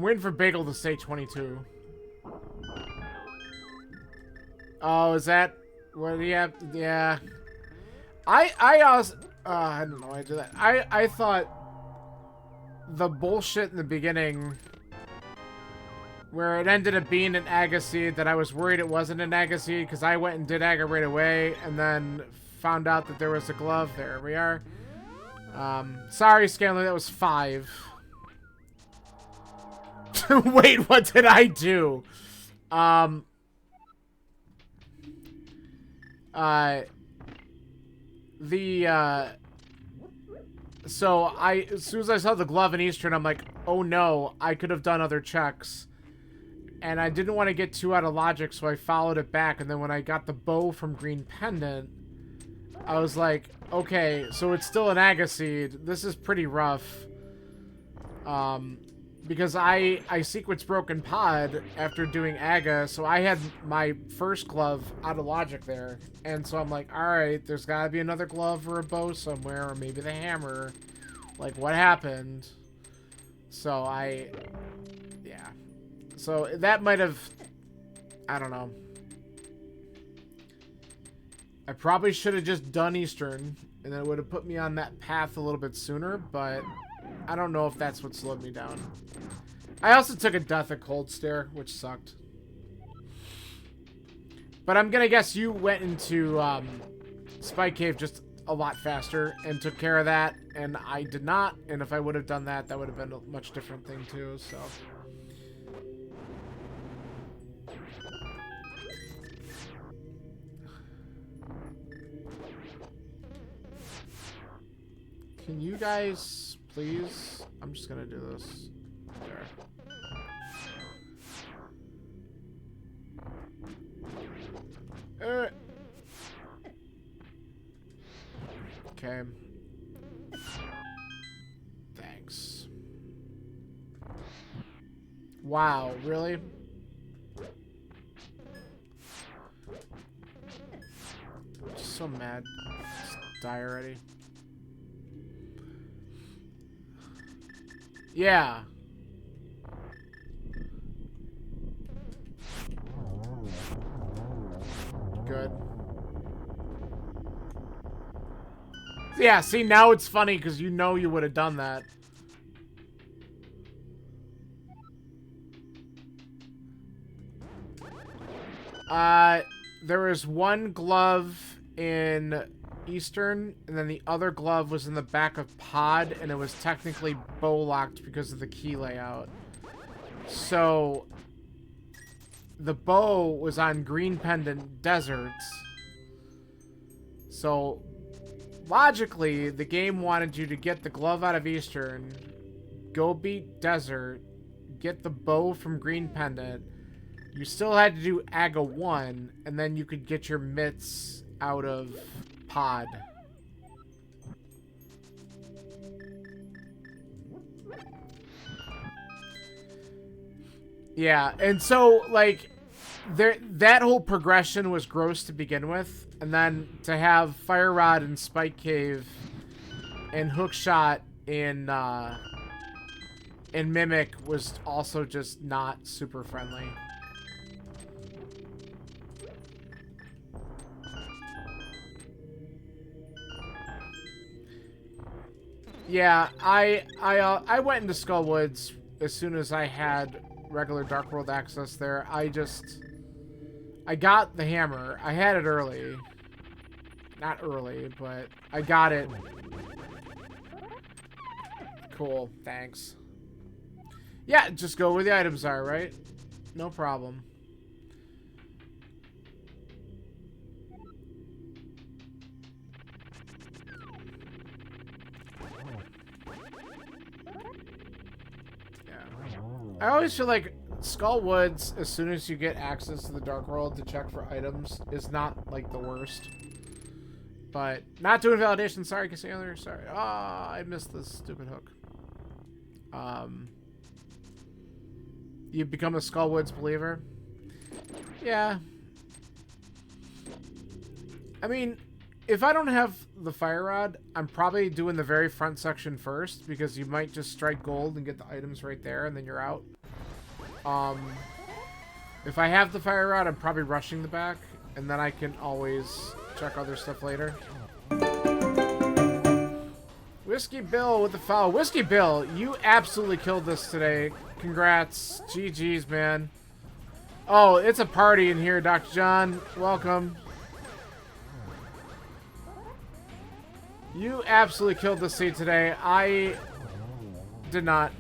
waiting for Bagel to say 22. Oh, is that what do you have? Yeah. I also I don't know why I did that. I thought the bullshit in the beginning where it ended up being an Agaseed that I was worried it wasn't an Agaseed because I went and did Aga right away and then found out that there was a glove. There we are. Sorry, Scanner, that was 5. Wait, what did I do? So as soon as I saw the glove in Eastern, I'm like, oh no, I could have done other checks. And I didn't want to get too out of logic, so I followed it back, and then when I got the bow from Green Pendant, I was like, okay, so it's still an Agaseed. This is pretty rough. Because I sequenced Broken Pod after doing Aga, so I had my first glove out of logic there. And so I'm like, alright, there's gotta be another glove or a bow somewhere, or maybe the hammer. Like, what happened? So yeah. So that might have, I don't know. I probably should have just done Eastern, and then it would have put me on that path a little bit sooner, but I don't know if that's what slowed me down. I also took a death at Cold Stare, which sucked. But I'm gonna guess you went into Spike Cave just a lot faster and took care of that, and I did not, and if I would have done that, that would have been a much different thing too, so... Can you guys, please? I'm just gonna do this. There. Okay. Thanks. Wow, really? I'm just so mad. Just die already. Yeah. Good. Yeah, see, now it's funny because you know you would have done that. There was one glove in Eastern, and then the other glove was in the back of Pod, and it was technically bow locked because of the key layout. So the bow was on Green Pendant Deserts. So logically, the game wanted you to get the glove out of Eastern, go beat Desert, get the bow from Green Pendant. You still had to do Aga 1, and then you could get your mitts out of Pod. Yeah, and so, like, that whole progression was gross to begin with, and then to have Fire Rod and Spike Cave and Hookshot in Mimic was also just not super friendly. Yeah, I went into Skull Woods as soon as I had regular Dark World access there. I got the hammer. I had it early. Not early, but I got it. Cool, thanks. Yeah, just go where the items are, right? No problem. I always feel like Skull Woods, as soon as you get access to the Dark World to check for items, is not, like, the worst. But, not doing validation. Sorry, Cassandra. Sorry. Ah, I missed this stupid hook. You become a Skull Woods believer? Yeah. I mean, if I don't have the Fire Rod, I'm probably doing the very front section first, because you might just strike gold and get the items right there, and then you're out. If I have the Fire Rod, I'm probably rushing the back, and then I can always check other stuff later. Whiskey Bill with the foul. Whiskey Bill, you absolutely killed this today. Congrats. GG's, man. Oh, it's a party in here, Dr. John. Welcome. You absolutely killed this seed today. I did not.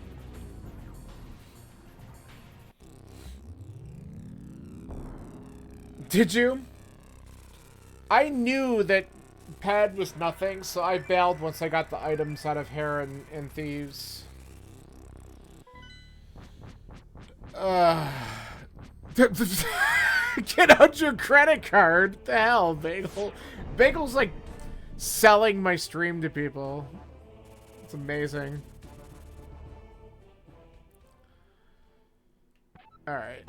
Did you? I knew that pad was nothing, so I bailed once I got the items out of Heron and Thieves. Get out your credit card. What the hell, Bagel? Bagel's like selling my stream to people. It's amazing. Alright.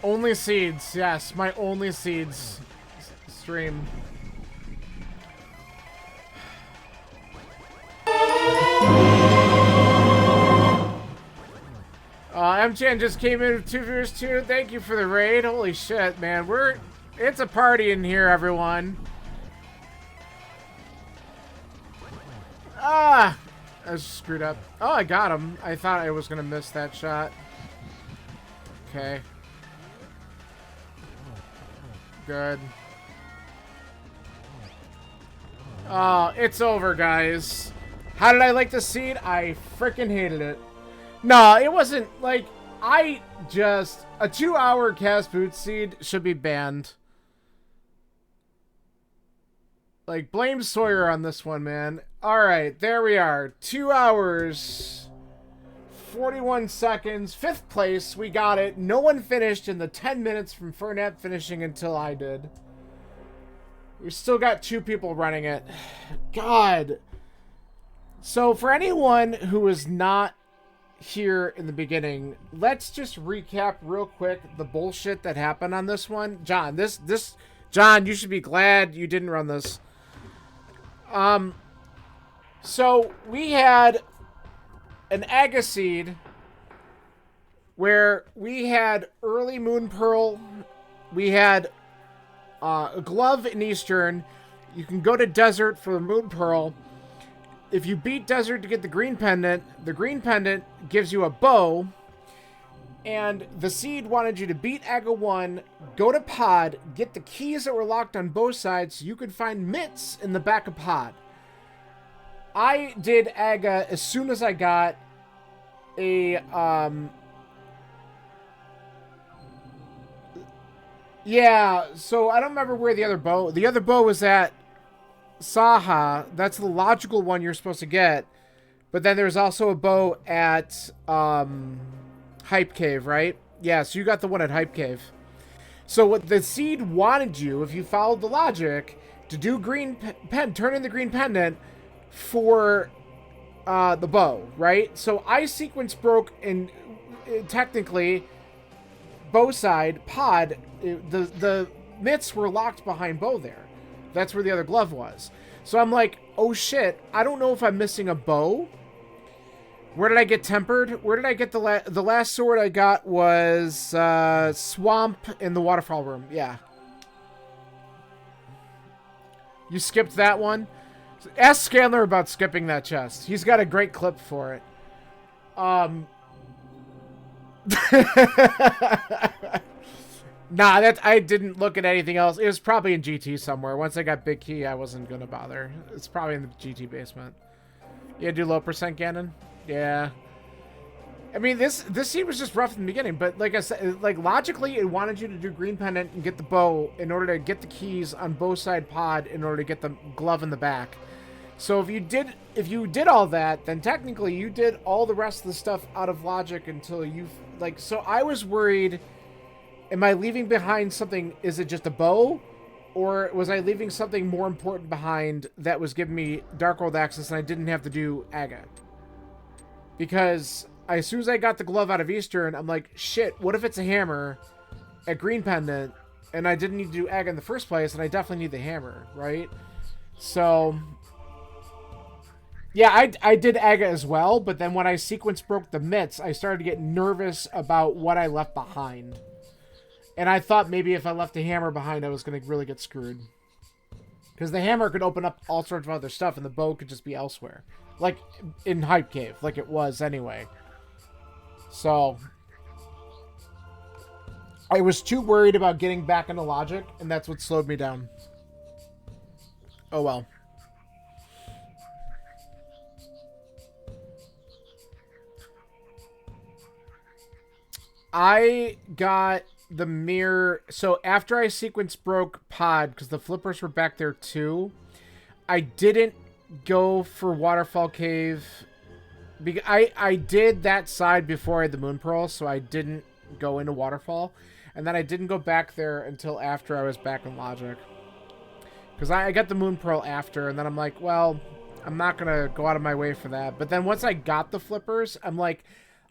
Only seeds, yes, my only seeds stream. MChan just came in with 2 viewers too. Thank you for the raid. Holy shit, man. It's a party in here, everyone. Ah! I was screwed up. Oh, I got him. I thought I was gonna miss that shot. Okay. Good. Oh, it's over, guys. How did I like the seed? I freaking hated it. No, it wasn't, like, a 2-hour cast boot seed should be banned. Like, blame Sawyer on this one, man. Alright, there we are. 2 hours, 41 seconds, 5th place. We got it. No one finished in the 10 minutes from Fernap finishing until I did. We still got 2 people running it. God. So, for anyone who is not here in the beginning, let's just recap real quick the bullshit that happened on this one. John, John, you should be glad you didn't run this. So we had an Agaseed where we had early Moon Pearl, we had a glove in Eastern. You can go to Desert for the Moon Pearl. If you beat Desert to get the green pendant gives you a bow. And the seed wanted you to beat Aga 1, go to Pod, get the keys that were locked on both sides so you could find mitts in the back of Pod. I did Aga as soon as I got a, yeah, so I don't remember where the other bow was at Saha. That's the logical one you're supposed to get. But then there's also a bow at Hype Cave, right? Yeah, so you got the one at Hype Cave. So what the seed wanted you, if you followed the logic, to do turn in the green pendant for the bow, right? So I sequence broke and technically, bow side, pod, the mitts were locked behind bow there. That's where the other glove was. So I'm like, oh shit, I don't know if I'm missing a bow. Where did I get tempered? Where did I get the last sword I got was Swamp in the waterfall room. Yeah. You skipped that one? Ask Scanler about skipping that chest. He's got a great clip for it. Nah, I didn't look at anything else. It was probably in GT somewhere. Once I got Big Key, I wasn't gonna bother. It's probably in the GT basement. Yeah, do low percent Ganon? Yeah. I mean, this scene was just rough in the beginning, but like I said, like logically, it wanted you to do green pendant and get the bow in order to get the keys on bow side pod in order to get the glove in the back. So if you did all that, then technically you did all the rest of the stuff out of logic until you like. So I was worried. Am I leaving behind something? Is it just a bow? Or was I leaving something more important behind that was giving me Dark World access and I didn't have to do Aga? Because as soon as I got the glove out of Eastern, I'm like, shit, what if it's a hammer at Green Pendant and I didn't need to do Aga in the first place and I definitely need the hammer, right? So, yeah, I did Aga as well, but then when I sequence broke the mitts, I started to get nervous about what I left behind. And I thought maybe if I left the hammer behind, I was going to really get screwed. Because the hammer could open up all sorts of other stuff, and the bow could just be elsewhere. Like in Hype Cave, like it was anyway. So, I was too worried about getting back into logic, and that's what slowed me down. Oh well. I got the mirror. So after I sequence broke pod, because the flippers were back there too, I didn't go for Waterfall Cave. Because I did that side before I had the Moon Pearl, so I didn't go into Waterfall. And then I didn't go back there until after I was back in Logic. Because I got the Moon Pearl after, and then I'm like, well, I'm not going to go out of my way for that. But then once I got the flippers, I'm like,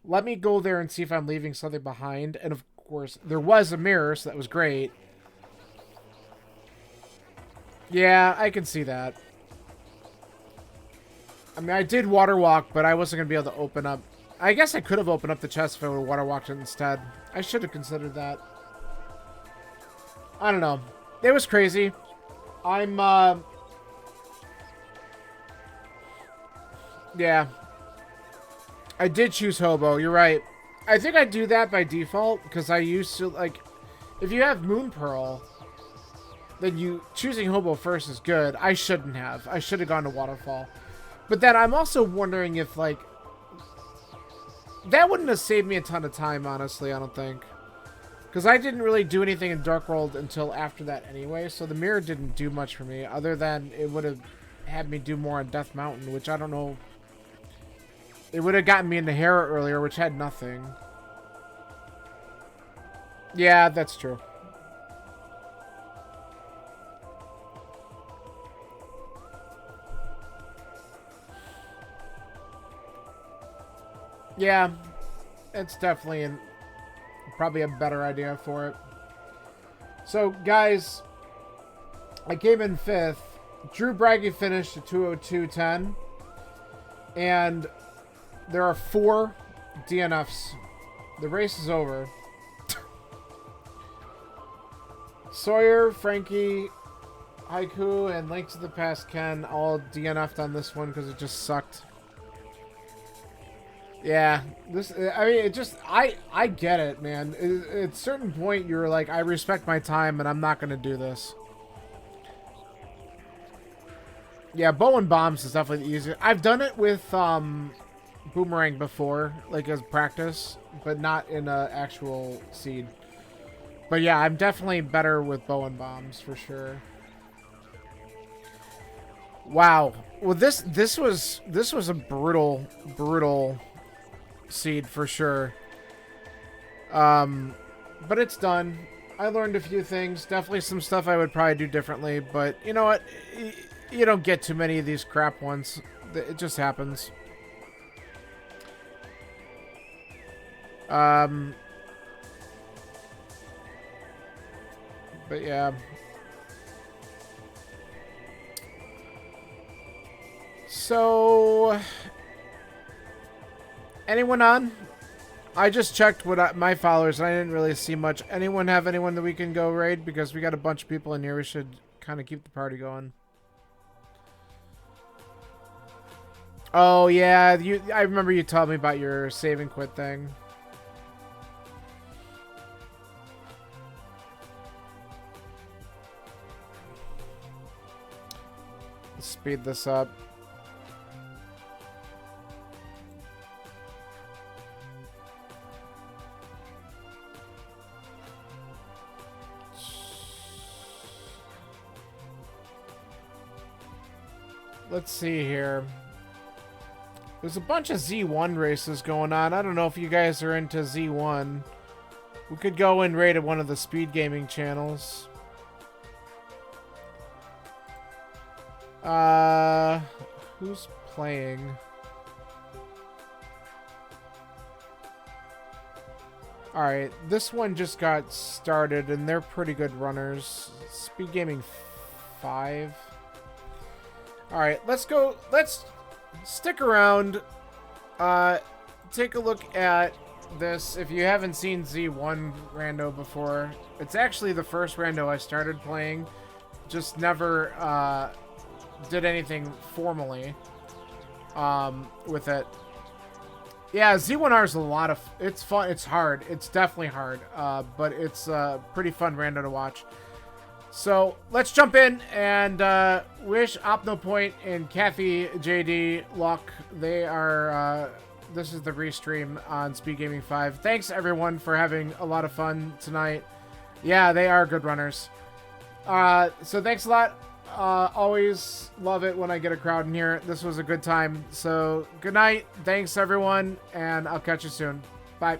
let me go there and see if I'm leaving something behind. And of course, there was a mirror, so that was great. Yeah, I can see that. I mean, I did water walk, but I wasn't going to be able to open up. I guess I could have opened up the chest if I would have water walked it instead. I should have considered that. I don't know. It was crazy. Yeah. I did choose Hobo, you're right. I think I do that by default, because I used to, like, if you have Moon Pearl, then choosing Hobo first is good. I shouldn't have. I should have gone to Waterfall. But then I'm also wondering if, like, that wouldn't have saved me a ton of time, honestly, I don't think. Because I didn't really do anything in Dark World until after that anyway, so the mirror didn't do much for me, other than it would have had me do more on Death Mountain, which I don't know. It would have gotten me into Hera earlier, which had nothing. Yeah, that's true. Yeah, it's definitely probably a better idea for it. So, guys, I came in 5th. Drew Braggy finished at 2:02:10. And there are 4 DNFs. The race is over. Sawyer, Frankie, Haiku, and Link to the Past Ken all DNF'd on this one because it just sucked. Yeah, I mean, it just, I get it, man. At a certain point, you're like, I respect my time, and I'm not going to do this. Yeah, bow and bombs is definitely the easiest. I've done it with, Boomerang before, like as practice, but not in a actual seed. But yeah, I'm definitely better with bow and bombs for sure. Wow. Well, this was a brutal seed for sure. But it's done. I learned a few things. Definitely some stuff I would probably do differently, but you know what? You don't get too many of these crap ones. It just happens. Um, but yeah. So, anyone on? I just checked my followers, and I didn't really see much. Anyone have anyone that we can go raid? Because we got a bunch of people in here. We should kind of keep the party going. Oh, yeah. I remember you told me about your save and quit thing. Let's speed this up. Let's see here. There's a bunch of Z1 races going on. I don't know if you guys are into Z1. We could go and raid at one of the speed gaming channels. Who's playing? Alright, this one just got started and they're pretty good runners. Speed Gaming 5. Alright, let's go. Let's stick around. Take a look at this. If you haven't seen Z1 Rando before, it's actually the first Rando I started playing. Just never did anything formally with it. Yeah, Z1R is a lot of... It's fun. It's hard. It's definitely hard. But it's pretty fun Rando to watch. So, let's jump in and wish OpnoPoint and Kathy JD luck. They are... this is the restream on Speed Gaming 5. Thanks, everyone, for having a lot of fun tonight. Yeah, they are good runners. So, thanks a lot. Always love it when I get a crowd in here. This was a good time. So, good night. Thanks, everyone, and I'll catch you soon. Bye.